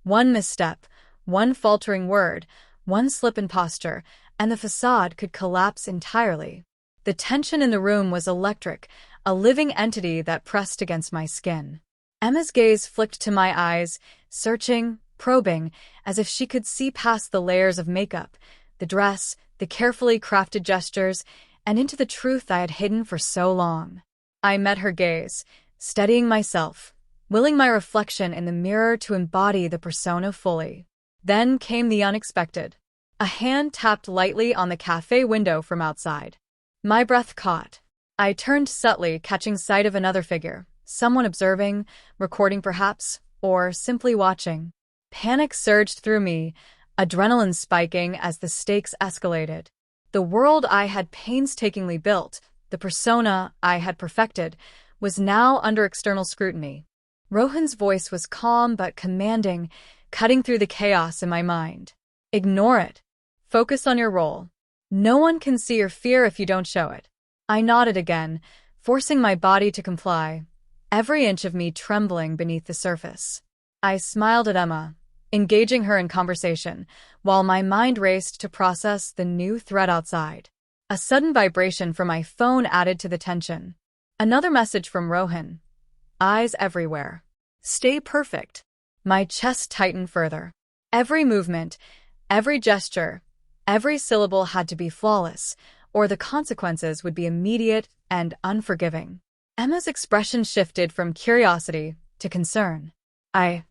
A: One misstep, one faltering word, one slip in posture, and the facade could collapse entirely. The tension in the room was electric, a living entity that pressed against my skin. Emma's gaze flicked to my eyes, searching, probing, as if she could see past the layers of makeup, the dress, the carefully crafted gestures, and into the truth I had hidden for so long. I met her gaze, steadying myself, willing my reflection in the mirror to embody the persona fully. Then came the unexpected. A hand tapped lightly on the cafe window from outside. My breath caught. I turned subtly, catching sight of another figure, someone observing, recording perhaps, or simply watching. Panic surged through me, adrenaline spiking as the stakes escalated. The world I had painstakingly built, the persona I had perfected, was now under external scrutiny. Rohan's voice was calm but commanding, cutting through the chaos in my mind. "Ignore it. Focus on your role. No one can see your fear if you don't show it." I nodded again, forcing my body to comply, every inch of me trembling beneath the surface. I smiled at Emma, engaging her in conversation, while my mind raced to process the new threat outside. A sudden vibration from my phone added to the tension. Another message from Rohan. Eyes everywhere. "Stay perfect." My chest tightened further. Every movement, every gesture, every syllable had to be flawless, or the consequences would be immediate and unforgiving. Emma's expression shifted from curiosity to concern. I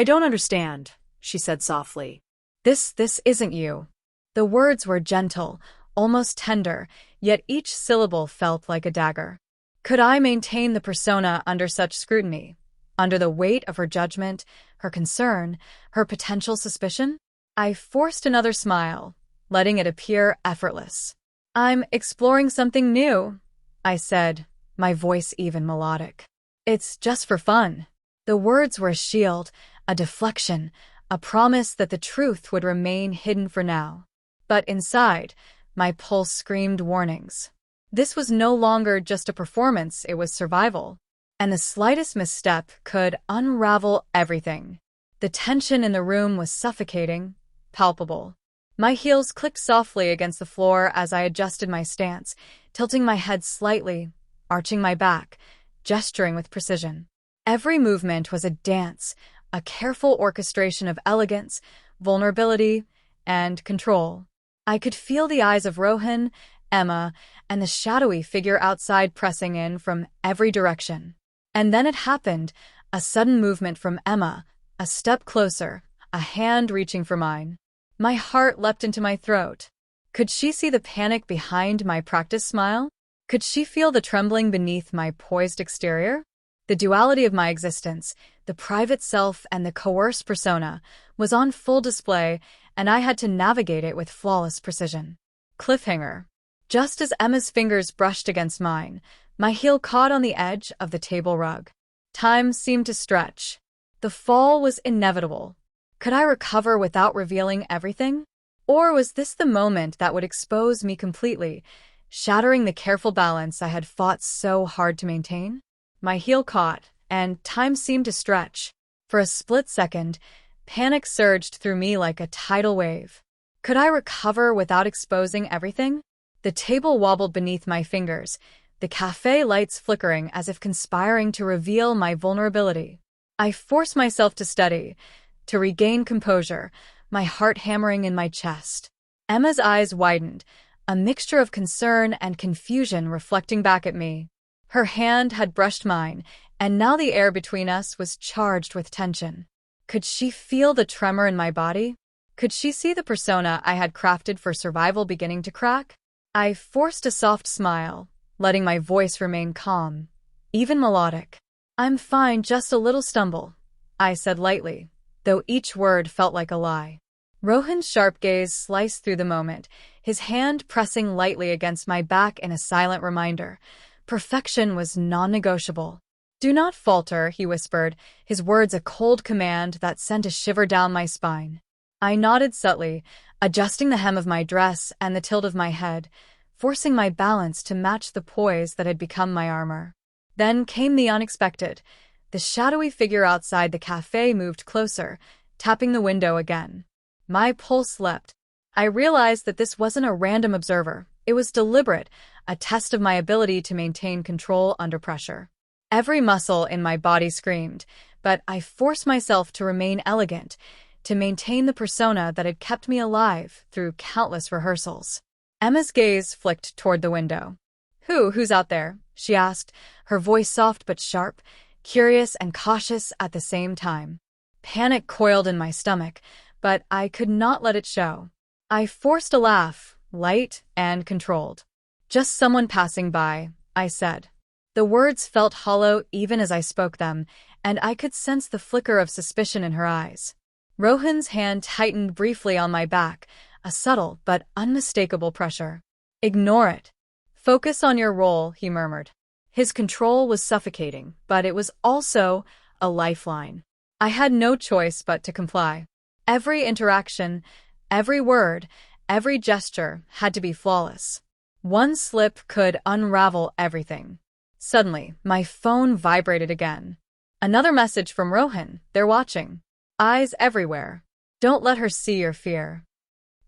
A: don't understand," she said softly. This isn't you." The words were gentle, almost tender, yet each syllable felt like a dagger. Could I maintain the persona under such scrutiny, under the weight of her judgment, her concern, her potential suspicion? I forced another smile, letting it appear effortless. "I'm exploring something new," I said, my voice even melodic. "It's just for fun." The words were a shield, a deflection, a promise that the truth would remain hidden for now. But inside, my pulse screamed warnings. This was no longer just a performance, it was survival. And the slightest misstep could unravel everything. The tension in the room was suffocating, palpable. My heels clicked softly against the floor as I adjusted my stance, tilting my head slightly, arching my back, gesturing with precision. Every movement was a dance, a careful orchestration of elegance, vulnerability, and control. I could feel the eyes of Rohan, Emma, and the shadowy figure outside pressing in from every direction. And then it happened, a sudden movement from Emma, a step closer, a hand reaching for mine. My heart leapt into my throat. Could she see the panic behind my practiced smile? Could she feel the trembling beneath my poised exterior? The duality of my existence, the private self and the coerced persona, was on full display, and I had to navigate it with flawless precision. Cliffhanger. Just as Emma's fingers brushed against mine, my heel caught on the edge of the table rug. Time seemed to stretch. The fall was inevitable. Could I recover without revealing everything? Or was this the moment that would expose me completely, shattering the careful balance I had fought so hard to maintain? My heel caught, and time seemed to stretch. For a split second, panic surged through me like a tidal wave. Could I recover without exposing everything? The table wobbled beneath my fingers, the cafe lights flickering as if conspiring to reveal my vulnerability. I forced myself to steady, to regain composure, my heart hammering in my chest. Emma's eyes widened, a mixture of concern and confusion reflecting back at me. Her hand had brushed mine, and now the air between us was charged with tension. Could she feel the tremor in my body? Could she see the persona I had crafted for survival beginning to crack? I forced a soft smile, letting my voice remain calm, even melodic. "I'm fine, just a little stumble," I said lightly, though each word felt like a lie. Rohan's sharp gaze sliced through the moment, his hand pressing lightly against my back in a silent reminder. Perfection was non-negotiable. "Do not falter," he whispered, his words a cold command that sent a shiver down my spine. I nodded subtly, adjusting the hem of my dress and the tilt of my head, forcing my balance to match the poise that had become my armor. Then came the unexpected. The shadowy figure outside the cafe moved closer, tapping the window again. My pulse leapt. I realized that this wasn't a random observer. It was deliberate, a test of my ability to maintain control under pressure. Every muscle in my body screamed, but I forced myself to remain elegant, to maintain the persona that had kept me alive through countless rehearsals. Emma's gaze flicked toward the window. Who's out there?" she asked, her voice soft but sharp, curious and cautious at the same time. Panic coiled in my stomach, but I could not let it show. I forced a laugh, light and controlled. "Just someone passing by," I said. The words felt hollow even as I spoke them, and I could sense the flicker of suspicion in her eyes. Rohan's hand tightened briefly on my back, a subtle but unmistakable pressure. "Ignore it. Focus on your role," he murmured. His control was suffocating, but it was also a lifeline. I had no choice but to comply. Every interaction, every word, every gesture had to be flawless. One slip could unravel everything. Suddenly, my phone vibrated again. Another message from Rohan. "They're watching. Eyes everywhere. Don't let her see your fear."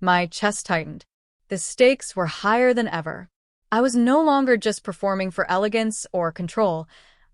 A: My chest tightened. The stakes were higher than ever. I was no longer just performing for elegance or control.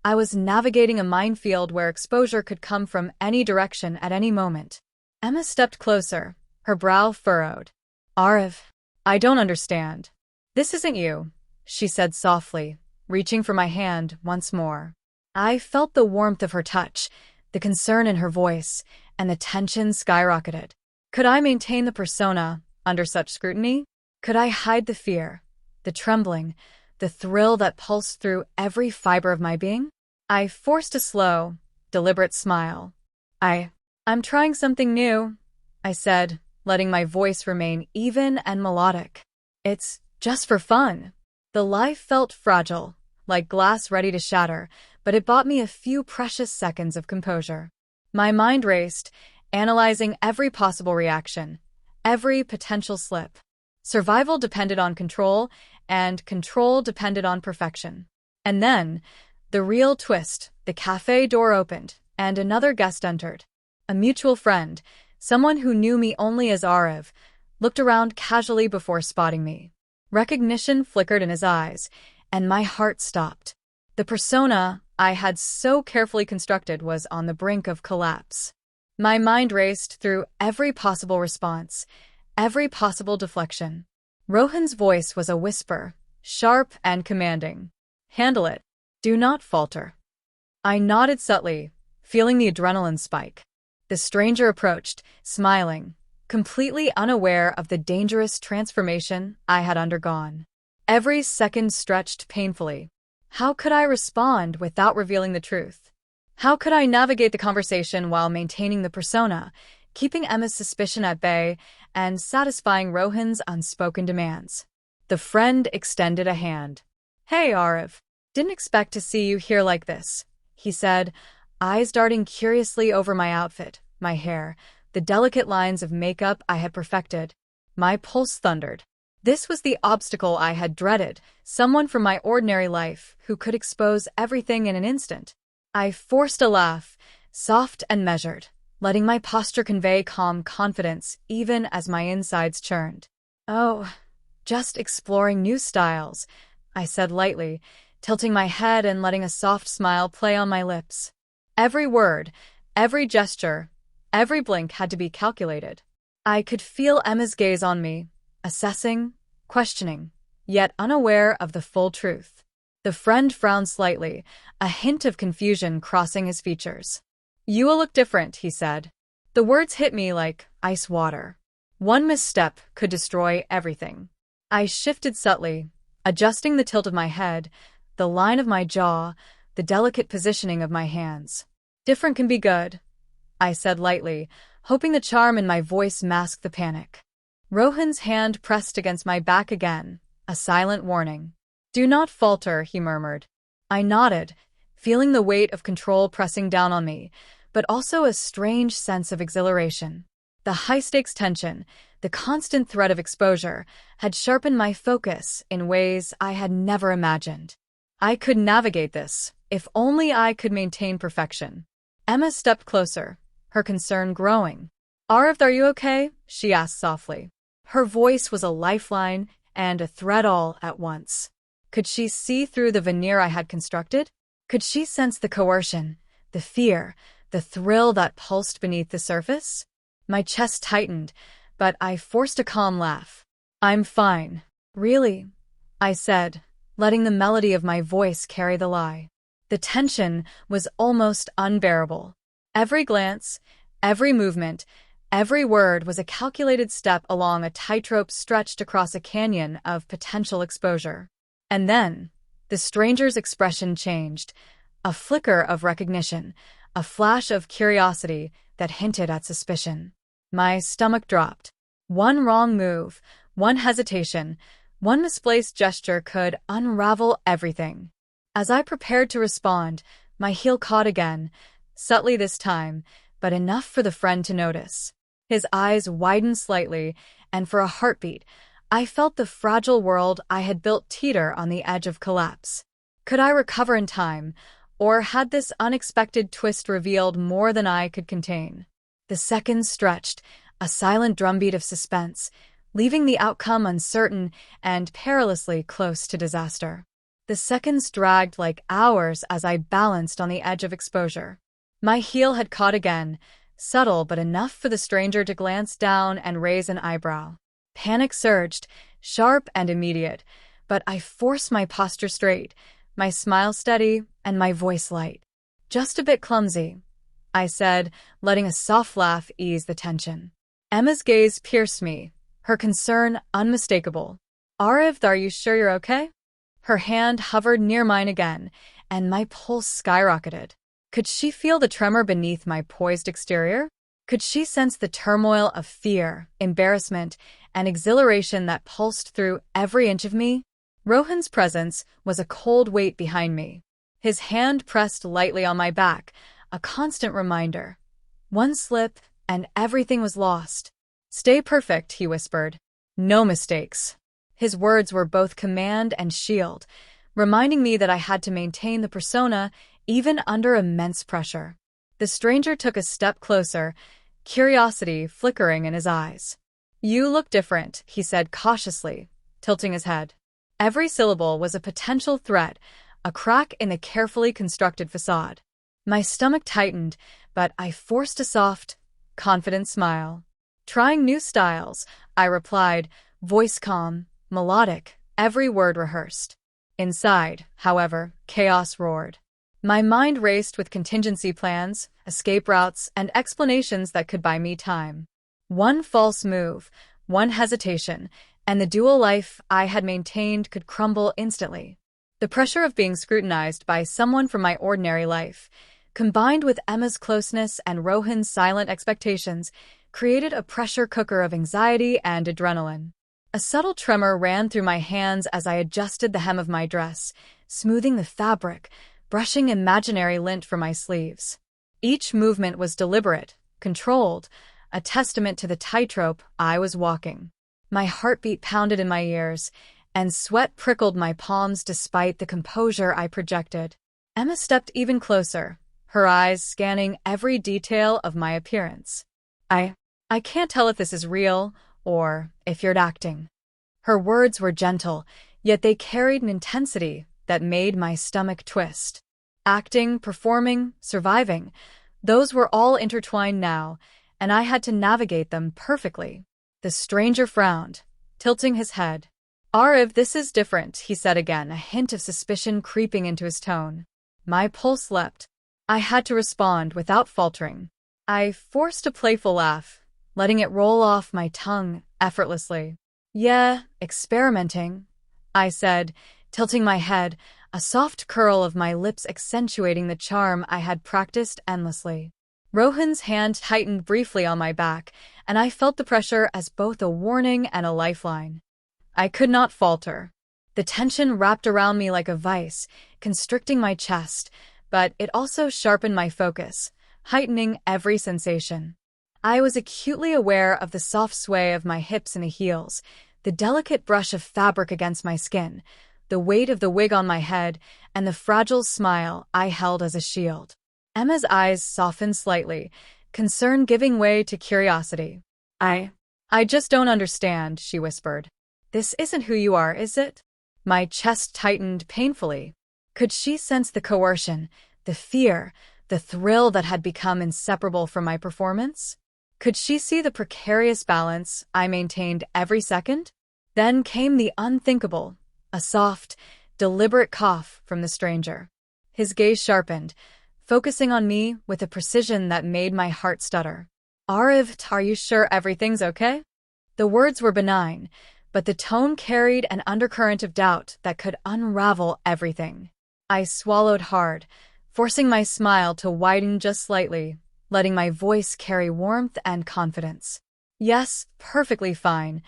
A: I was navigating a minefield where exposure could come from any direction at any moment. Emma stepped closer, her brow furrowed. "Arav, I don't understand." "This isn't you," she said softly, reaching for my hand once more. I felt the warmth of her touch, the concern in her voice, and the tension skyrocketed. Could I maintain the persona under such scrutiny? Could I hide the fear, the trembling, the thrill that pulsed through every fiber of my being? I forced a slow, deliberate smile. I'm trying something new," I said, letting my voice remain even and melodic. "It's just for fun." The lie felt fragile, like glass ready to shatter, but it bought me a few precious seconds of composure. My mind raced, analyzing every possible reaction, every potential slip. Survival depended on control, and control depended on perfection. And then, the real twist, the cafe door opened, and another guest entered. A mutual friend, someone who knew me only as Arav, looked around casually before spotting me. Recognition flickered in his eyes, and my heart stopped. The persona I had so carefully constructed was on the brink of collapse. My mind raced through every possible response, every possible deflection. Rohan's voice was a whisper, sharp and commanding. "Handle it. Do not falter." I nodded subtly, feeling the adrenaline spike. The stranger approached, smiling, completely unaware of the dangerous transformation I had undergone. Every second stretched painfully. How could I respond without revealing the truth? How could I navigate the conversation while maintaining the persona, keeping Emma's suspicion at bay, and satisfying Rohan's unspoken demands? The friend extended a hand. "Hey, Arav. Didn't expect to see you here like this," he said, eyes darting curiously over my outfit, my hair, the delicate lines of makeup I had perfected. My pulse thundered. This was the obstacle I had dreaded, someone from my ordinary life who could expose everything in an instant. I forced a laugh, soft and measured, letting my posture convey calm confidence even as my insides churned. "Oh, just exploring new styles," I said lightly, tilting my head and letting a soft smile play on my lips. Every word, every gesture, every blink had to be calculated. I could feel Emma's gaze on me, assessing, questioning, yet unaware of the full truth. The friend frowned slightly, a hint of confusion crossing his features. "You will look different," he said. The words hit me like ice water. One misstep could destroy everything. I shifted subtly, adjusting the tilt of my head, the line of my jaw, the delicate positioning of my hands. Different can be good, I said lightly, hoping the charm in my voice masked the panic. Rohan's hand pressed against my back again, a silent warning. Do not falter, he murmured. I nodded, feeling the weight of control pressing down on me, but also a strange sense of exhilaration. The high-stakes tension, the constant threat of exposure, had sharpened my focus in ways I had never imagined. I could navigate this, if only I could maintain perfection. Emma stepped closer, her concern growing. Arif, are you okay? She asked softly. Her voice was a lifeline and a threat all at once. Could she see through the veneer I had constructed? Could she sense the coercion, the fear, the thrill that pulsed beneath the surface? My chest tightened, but I forced a calm laugh. I'm fine. Really? I said, letting the melody of my voice carry the lie. The tension was almost unbearable. Every glance, every movement, every word was a calculated step along a tightrope stretched across a canyon of potential exposure. And then, the stranger's expression changed, a flicker of recognition, a flash of curiosity that hinted at suspicion. My stomach dropped. One wrong move, one hesitation, one misplaced gesture could unravel everything. As I prepared to respond, my heel caught again, subtly this time, but enough for the friend to notice. His eyes widened slightly, and for a heartbeat, I felt the fragile world I had built teeter on the edge of collapse. Could I recover in time, or had this unexpected twist revealed more than I could contain? The seconds stretched, a silent drumbeat of suspense, leaving the outcome uncertain and perilously close to disaster. The seconds dragged like hours as I balanced on the edge of exposure. My heel had caught again, subtle but enough for the stranger to glance down and raise an eyebrow. Panic surged, sharp and immediate, but I forced my posture straight, my smile steady, and my voice light. Just a bit clumsy, I said, letting a soft laugh ease the tension. Emma's gaze pierced me, her concern unmistakable. Arif, are you sure you're okay? Her hand hovered near mine again, and my pulse skyrocketed. Could she feel the tremor beneath my poised exterior? Could she sense the turmoil of fear, embarrassment, and exhilaration that pulsed through every inch of me? Rohan's presence was a cold weight behind me. His hand pressed lightly on my back, a constant reminder. One slip, and everything was lost. Stay perfect, he whispered. No mistakes. His words were both command and shield, reminding me that I had to maintain the persona even under immense pressure. The stranger took a step closer, curiosity flickering in his eyes. You look different, he said cautiously, tilting his head. Every syllable was a potential threat, a crack in the carefully constructed facade. My stomach tightened, but I forced a soft, confident smile. Trying new styles, I replied, voice calm, melodic, every word rehearsed. Inside, however, chaos roared. My mind raced with contingency plans, escape routes, and explanations that could buy me time. One false move, one hesitation, and the dual life I had maintained could crumble instantly. The pressure of being scrutinized by someone from my ordinary life, combined with Emma's closeness and Rohan's silent expectations, created a pressure cooker of anxiety and adrenaline. A subtle tremor ran through my hands as I adjusted the hem of my dress, smoothing the fabric, brushing imaginary lint from my sleeves. Each movement was deliberate, controlled, a testament to the tightrope I was walking. My heartbeat pounded in my ears, and sweat prickled my palms despite the composure I projected. Emma stepped even closer, her eyes scanning every detail of my appearance. I can't tell if this is real or if you're acting. Her words were gentle, yet they carried an intensity that made my stomach twist. Acting, performing, surviving, those were all intertwined now, and I had to navigate them perfectly. The stranger frowned, tilting his head. Arif, this is different, he said again, a hint of suspicion creeping into his tone. My pulse leapt. I had to respond without faltering. I forced a playful laugh, letting it roll off my tongue effortlessly. "Yeah, experimenting," I said, tilting my head, a soft curl of my lips accentuating the charm I had practiced endlessly. Rohan's hand tightened briefly on my back, and I felt the pressure as both a warning and a lifeline. I could not falter. The tension wrapped around me like a vice, constricting my chest, but it also sharpened my focus, heightening every sensation. I was acutely aware of the soft sway of my hips and the heels, the delicate brush of fabric against my skin, the weight of the wig on my head, and the fragile smile I held as a shield. Emma's eyes softened slightly, concern giving way to curiosity. I just don't understand," she whispered. "This isn't who you are, is it?" My chest tightened painfully. Could she sense the coercion, the fear, the thrill that had become inseparable from my performance? Could she see the precarious balance I maintained every second? Then came the unthinkable, a soft, deliberate cough from the stranger. His gaze sharpened, focusing on me with a precision that made my heart stutter. "Arif, are you sure everything's okay?" The words were benign, but the tone carried an undercurrent of doubt that could unravel everything. I swallowed hard, forcing my smile to widen just slightly, letting my voice carry warmth and confidence. "Yes, perfectly fine,"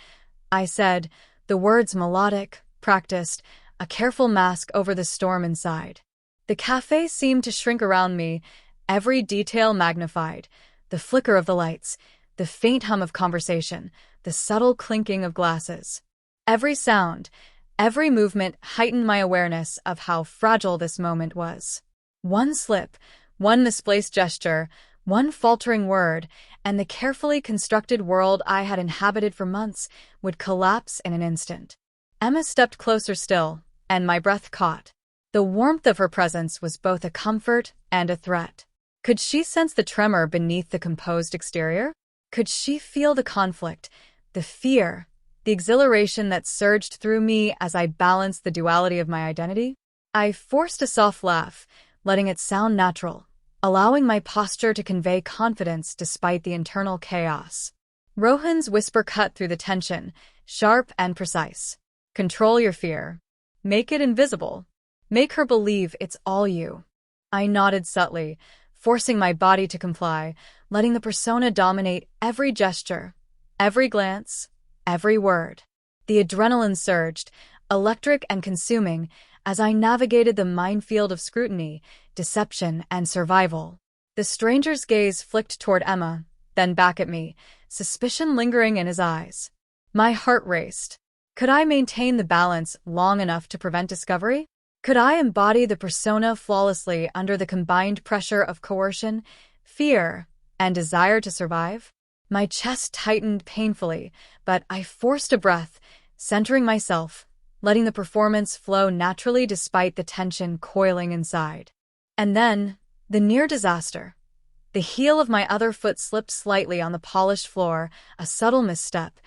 A: I said, the words melodic, practiced, a careful mask over the storm inside. The cafe seemed to shrink around me, every detail magnified, the flicker of the lights, the faint hum of conversation, the subtle clinking of glasses. Every sound, every movement heightened my awareness of how fragile this moment was. One slip, one misplaced gesture, one faltering word, and the carefully constructed world I had inhabited for months would collapse in an instant. Emma stepped closer still, and my breath caught. The warmth of her presence was both a comfort and a threat. Could she sense the tremor beneath the composed exterior? Could she feel the conflict, the fear, the exhilaration that surged through me as I balanced the duality of my identity? I forced a soft laugh, letting it sound natural, allowing my posture to convey confidence despite the internal chaos. Rohan's whisper cut through the tension, sharp and precise. "Control your fear. Make it invisible. Make her believe it's all you." I nodded subtly, forcing my body to comply, letting the persona dominate every gesture, every glance, every word. The adrenaline surged, electric and consuming, as I navigated the minefield of scrutiny, deception, and survival. The stranger's gaze flicked toward Emma, then back at me, suspicion lingering in his eyes. My heart raced. Could I maintain the balance long enough to prevent discovery? Could I embody the persona flawlessly under the combined pressure of coercion, fear, and desire to survive? My chest tightened painfully, but I forced a breath, centering myself, letting the performance flow naturally despite the tension coiling inside. And then, the near disaster. The heel of my other foot slipped slightly on the polished floor, a subtle misstep,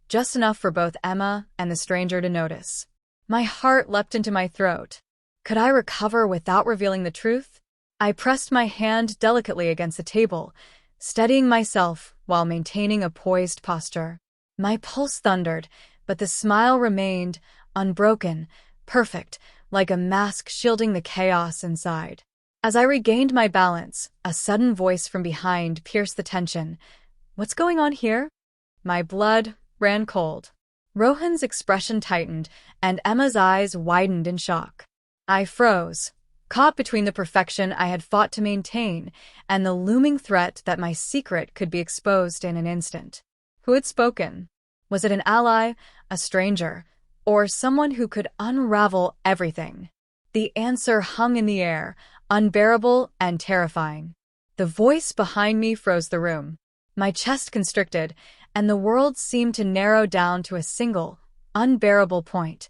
A: just enough for both Emma and the stranger to notice. My heart leapt into my throat. Could I recover without revealing the truth? I pressed my hand delicately against the table, steadying myself while maintaining a poised posture. My pulse thundered, but the smile remained, unbroken, perfect, like a mask shielding the chaos inside. As I regained my balance, a sudden voice from behind pierced the tension. "What's going on here?" My blood ran cold. Rohan's expression tightened, and Emma's eyes widened in shock. I froze, caught between the perfection I had fought to maintain and the looming threat that my secret could be exposed in an instant. Who had spoken? Was it an ally, a stranger, or someone who could unravel everything? The answer hung in the air, unbearable and terrifying. The voice behind me froze the room. My chest constricted, and the world seemed to narrow down to a single, unbearable point: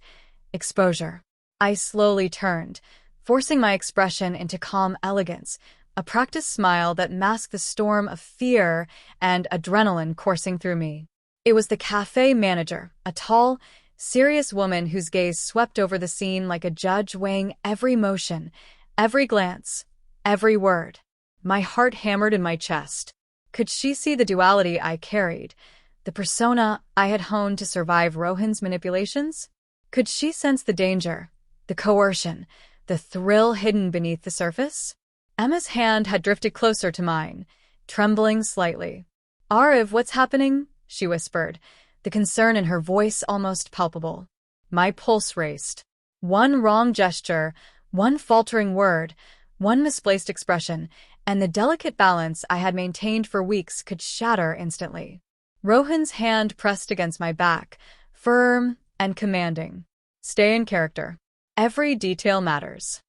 A: exposure. I slowly turned, forcing my expression into calm elegance, a practiced smile that masked the storm of fear and adrenaline coursing through me. It was the cafe manager, a tall, serious woman whose gaze swept over the scene like a judge weighing every motion, every glance, every word. My heart hammered in my chest. Could she see the duality I carried, the persona I had honed to survive Rohan's manipulations? Could she sense the danger, the coercion, the thrill hidden beneath the surface? Emma's hand had drifted closer to mine, trembling slightly. "Ariv, what's happening?" she whispered, the concern in her voice almost palpable. My pulse raced. One wrong gesture, one faltering word, one misplaced expression, and the delicate balance I had maintained for weeks could shatter instantly. Rohan's hand pressed against my back, firm and commanding. "Stay in character. Every detail matters."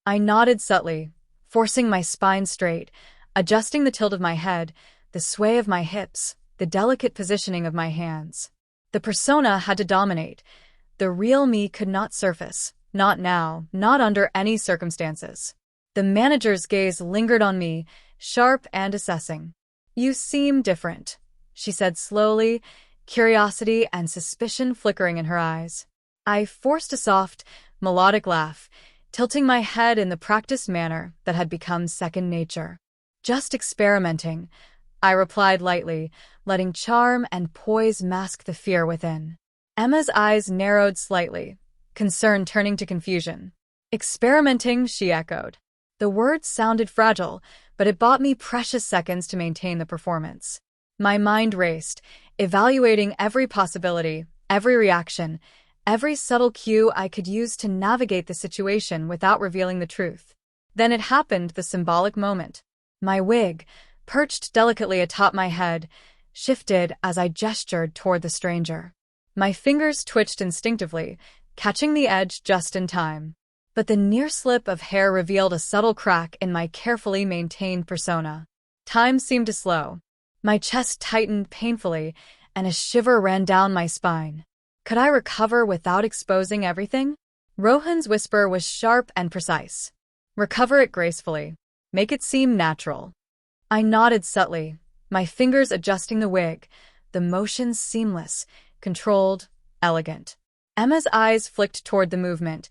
A: I nodded subtly, forcing my spine straight, adjusting the tilt of my head, the sway of my hips, the delicate positioning of my hands. The persona had to dominate. The real me could not surface, not now, not under any circumstances. The manager's gaze lingered on me, sharp and assessing. "You seem different," she said slowly, curiosity and suspicion flickering in her eyes. I forced a soft, melodic laugh, tilting my head in the practiced manner that had become second nature. "Just experimenting," I replied lightly, letting charm and poise mask the fear within. Emma's eyes narrowed slightly, concern turning to confusion. "Experimenting," she echoed. The words sounded fragile, but it bought me precious seconds to maintain the performance. My mind raced, evaluating every possibility, every reaction, every subtle cue I could use to navigate the situation without revealing the truth. Then it happened, the symbolic moment. My wig, perched delicately atop my head, shifted as I gestured toward the stranger. My fingers twitched instinctively, catching the edge just in time. But the near slip of hair revealed a subtle crack in my carefully maintained persona. Time seemed to slow. My chest tightened painfully, and a shiver ran down my spine. Could I recover without exposing everything? Rohan's whisper was sharp and precise. "Recover it gracefully. Make it seem natural." I nodded subtly, my fingers adjusting the wig, the motions seamless, controlled, elegant. Emma's eyes flicked toward the movement,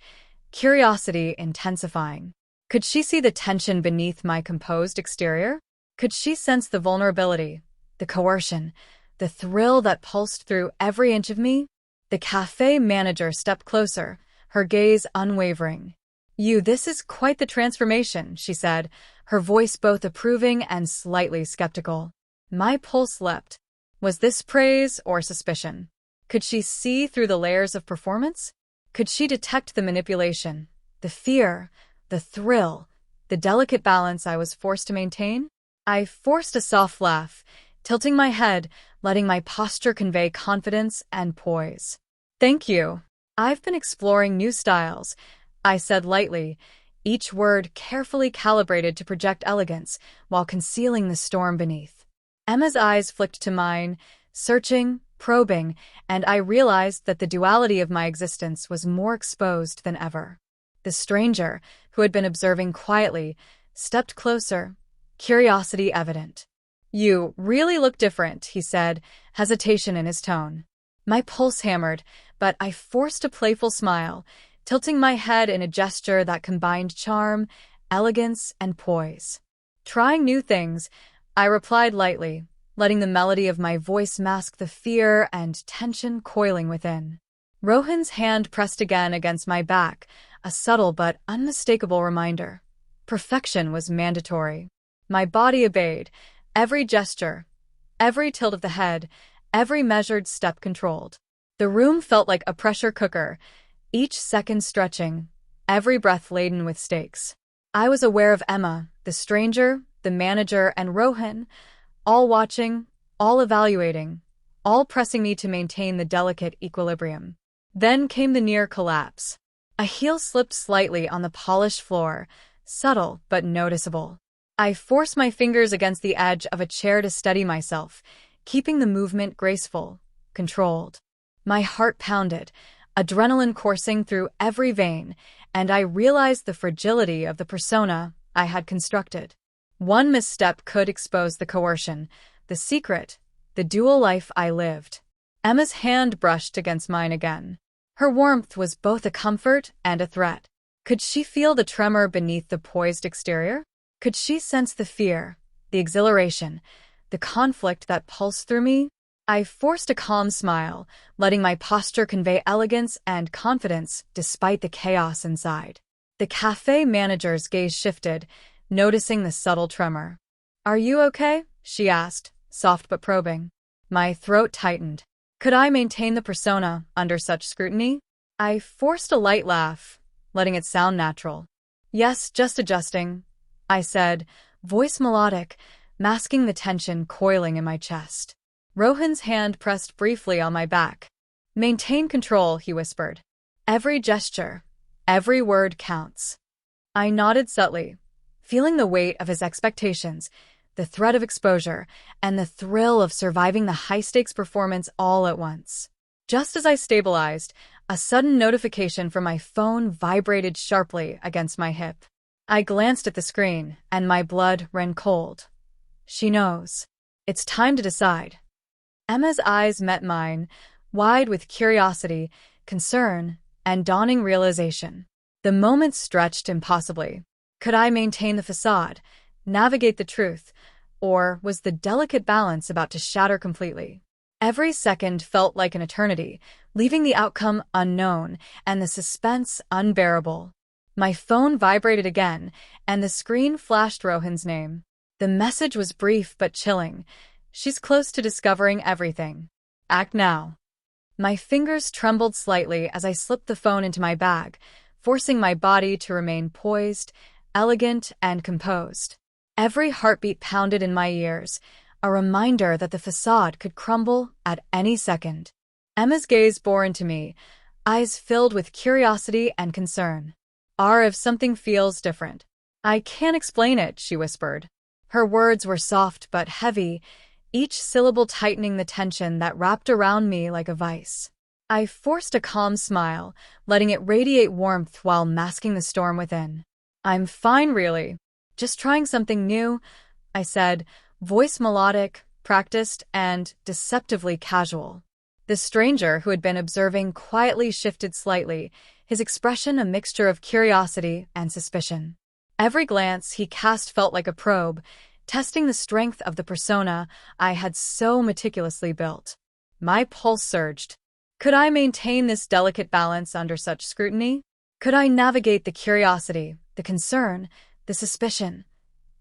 A: curiosity intensifying. Could she see the tension beneath my composed exterior? Could she sense the vulnerability, the coercion, the thrill that pulsed through every inch of me? The cafe manager stepped closer, her gaze unwavering. This is quite the transformation," she said, her voice both approving and slightly skeptical. My pulse leapt. Was this praise or suspicion? Could she see through the layers of performance? Could she detect the manipulation, the fear, the thrill, the delicate balance I was forced to maintain? I forced a soft laugh, tilting my head, letting my posture convey confidence and poise. "Thank you. I've been exploring new styles," I said lightly, each word carefully calibrated to project elegance while concealing the storm beneath. Emma's eyes flicked to mine, searching, probing, and I realized that the duality of my existence was more exposed than ever. The stranger, who had been observing quietly, stepped closer, curiosity evident. "You really look different," he said, hesitation in his tone. My pulse hammered, but I forced a playful smile, tilting my head in a gesture that combined charm, elegance, and poise. "Trying new things," I replied lightly, letting the melody of my voice mask the fear and tension coiling within. Rohan's hand pressed again against my back, a subtle but unmistakable reminder. Perfection was mandatory. My body obeyed, every gesture, every tilt of the head, every measured step controlled. The room felt like a pressure cooker, each second stretching, every breath laden with stakes. I was aware of Emma, the stranger, the manager, and Rohan, all watching, all evaluating, all pressing me to maintain the delicate equilibrium. Then came the near collapse. A heel slipped slightly on the polished floor, subtle but noticeable. I forced my fingers against the edge of a chair to steady myself, keeping the movement graceful, controlled. My heart pounded, adrenaline coursing through every vein, and I realized the fragility of the persona I had constructed. One misstep could expose the coercion, the secret, the dual life I lived. Emma's hand brushed against mine again. Her warmth was both a comfort and a threat. Could she feel the tremor beneath the poised exterior? Could she sense the fear, the exhilaration, the conflict that pulsed through me. I forced a calm smile, letting my posture convey elegance and confidence despite the chaos inside. The cafe manager's gaze shifted, noticing the subtle tremor. "Are you okay?" she asked, soft but probing. My throat tightened. Could I maintain the persona under such scrutiny? I forced a light laugh, letting it sound natural. "Yes, just adjusting," I said, voice melodic, masking the tension coiling in my chest. Rohan's hand pressed briefly on my back. "Maintain control," he whispered. "Every gesture, every word counts." I nodded subtly, feeling the weight of his expectations, the threat of exposure, and the thrill of surviving the high-stakes performance all at once. Just as I stabilized, a sudden notification from my phone vibrated sharply against my hip. I glanced at the screen, and my blood ran cold. She knows. It's time to decide. Emma's eyes met mine, wide with curiosity, concern, and dawning realization. The moment stretched impossibly. Could I maintain the facade, navigate the truth, or was the delicate balance about to shatter completely? Every second felt like an eternity, leaving the outcome unknown and the suspense unbearable. My phone vibrated again, and the screen flashed Rohan's name. The message was brief but chilling. "She's close to discovering everything. Act now." My fingers trembled slightly as I slipped the phone into my bag, forcing my body to remain poised, elegant, and composed. Every heartbeat pounded in my ears, a reminder that the facade could crumble at any second. Emma's gaze bore into me, eyes filled with curiosity and concern. "If something feels different." "I can't explain it," she whispered. Her words were soft but heavy, each syllable tightening the tension that wrapped around me like a vice. I forced a calm smile, letting it radiate warmth while masking the storm within. "I'm fine, really. Just trying something new," I said, voice melodic, practiced, and deceptively casual. The stranger, who had been observing, quietly shifted slightly, his expression a mixture of curiosity and suspicion. Every glance he cast felt like a probe, testing the strength of the persona I had so meticulously built. My pulse surged. Could I maintain this delicate balance under such scrutiny? Could I navigate the curiosity, the concern, the suspicion,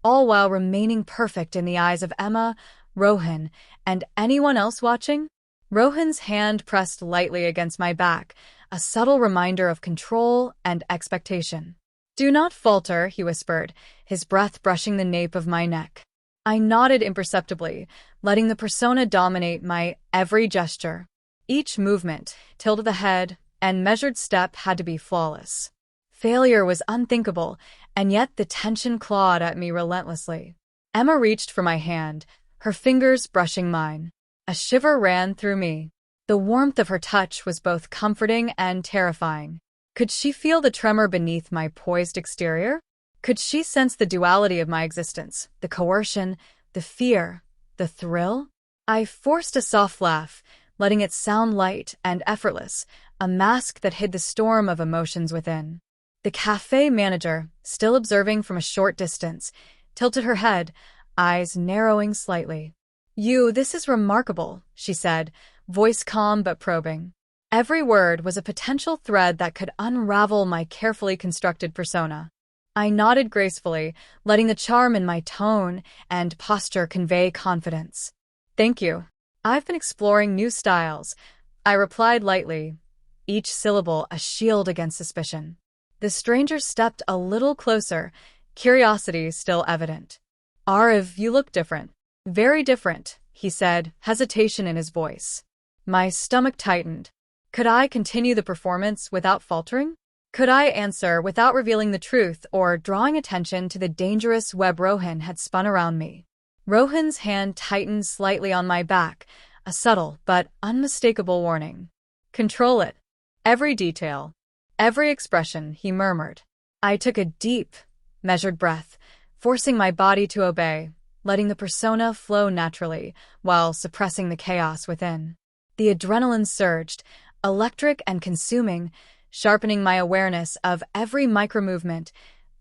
A: all while remaining perfect in the eyes of Emma, Rohan, and anyone else watching? Rohan's hand pressed lightly against my back, a subtle reminder of control and expectation. "Do not falter," he whispered, his breath brushing the nape of my neck. I nodded imperceptibly, letting the persona dominate my every gesture. Each movement, tilt of the head, and measured step had to be flawless. Failure was unthinkable, and yet the tension clawed at me relentlessly. Emma reached for my hand, her fingers brushing mine. A shiver ran through me. The warmth of her touch was both comforting and terrifying. Could she feel the tremor beneath my poised exterior? Could she sense the duality of my existence, the coercion, the fear, the thrill? I forced a soft laugh, letting it sound light and effortless, a mask that hid the storm of emotions within. The cafe manager, still observing from a short distance, tilted her head, eyes narrowing slightly. This is remarkable," she said, voice calm but probing. Every word was a potential thread that could unravel my carefully constructed persona. I nodded gracefully, letting the charm in my tone and posture convey confidence. "Thank you. I've been exploring new styles," I replied lightly, each syllable a shield against suspicion. The stranger stepped a little closer, curiosity still evident. "If you look different." "Very different," he said, hesitation in his voice. My stomach tightened. Could I continue the performance without faltering? Could I answer without revealing the truth or drawing attention to the dangerous web Rohan had spun around me? Rohan's hand tightened slightly on my back, a subtle but unmistakable warning. "Control it. Every detail. Every expression," he murmured. I took a deep, measured breath, forcing my body to obey, letting the persona flow naturally while suppressing the chaos within. The adrenaline surged, electric and consuming, sharpening my awareness of every micro-movement,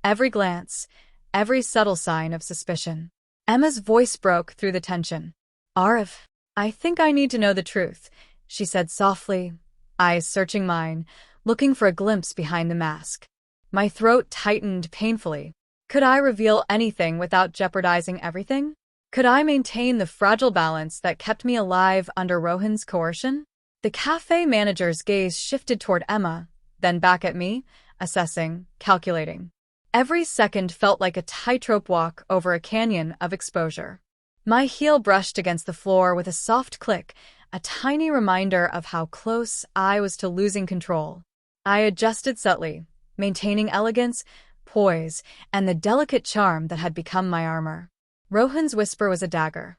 A: every glance, every subtle sign of suspicion. Emma's voice broke through the tension. Arif, I think I need to know the truth, she said softly, eyes searching mine, looking for a glimpse behind the mask. My throat tightened painfully. Could I reveal anything without jeopardizing everything? Could I maintain the fragile balance that kept me alive under Rohan's coercion? The cafe manager's gaze shifted toward Emma, then back at me, assessing, calculating. Every second felt like a tightrope walk over a canyon of exposure. My heel brushed against the floor with a soft click, a tiny reminder of how close I was to losing control. I adjusted subtly, maintaining elegance, poise, and the delicate charm that had become my armor. Rohan's whisper was a dagger.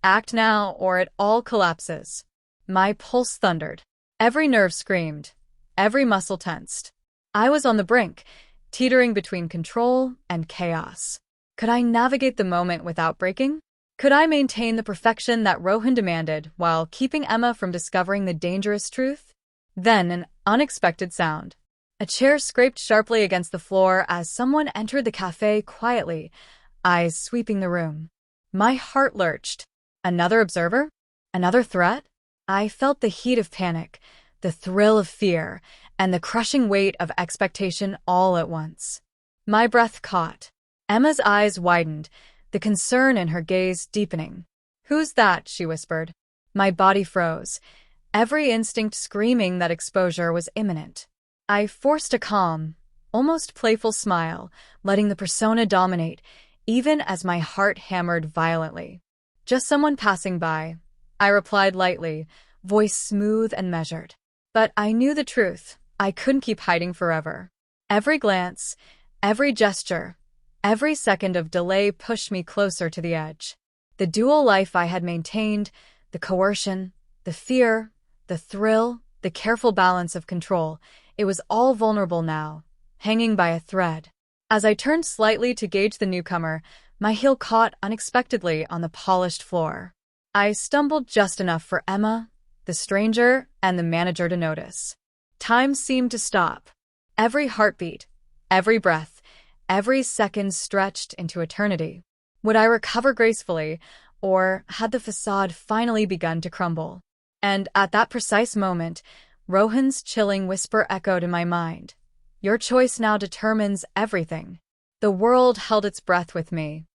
A: Act now, or it all collapses. My pulse thundered. Every nerve screamed. Every muscle tensed. I was on the brink, teetering between control and chaos. Could I navigate the moment without breaking? Could I maintain the perfection that Rohan demanded while keeping Emma from discovering the dangerous truth? Then an unexpected sound. A chair scraped sharply against the floor as someone entered the cafe quietly, eyes sweeping the room. My heart lurched. Another observer? Another threat? I felt the heat of panic, the thrill of fear, and the crushing weight of expectation all at once. My breath caught. Emma's eyes widened, the concern in her gaze deepening. "Who's that?" she whispered. My body froze, every instinct screaming that exposure was imminent. I forced a calm, almost playful smile, letting the persona dominate, even as my heart hammered violently. "Just someone passing by," I replied lightly, voice smooth and measured. But I knew the truth. I couldn't keep hiding forever. Every glance, every gesture, every second of delay pushed me closer to the edge. The dual life I had maintained, the coercion, the fear, the thrill, the careful balance of control, it was all vulnerable now, hanging by a thread. As I turned slightly to gauge the newcomer, my heel caught unexpectedly on the polished floor. I stumbled just enough for Emma, the stranger, and the manager to notice. Time seemed to stop. Every heartbeat, every breath, every second stretched into eternity. Would I recover gracefully, or had the facade finally begun to crumble? And at that precise moment, Rohan's chilling whisper echoed in my mind. "Your choice now determines everything." The world held its breath with me.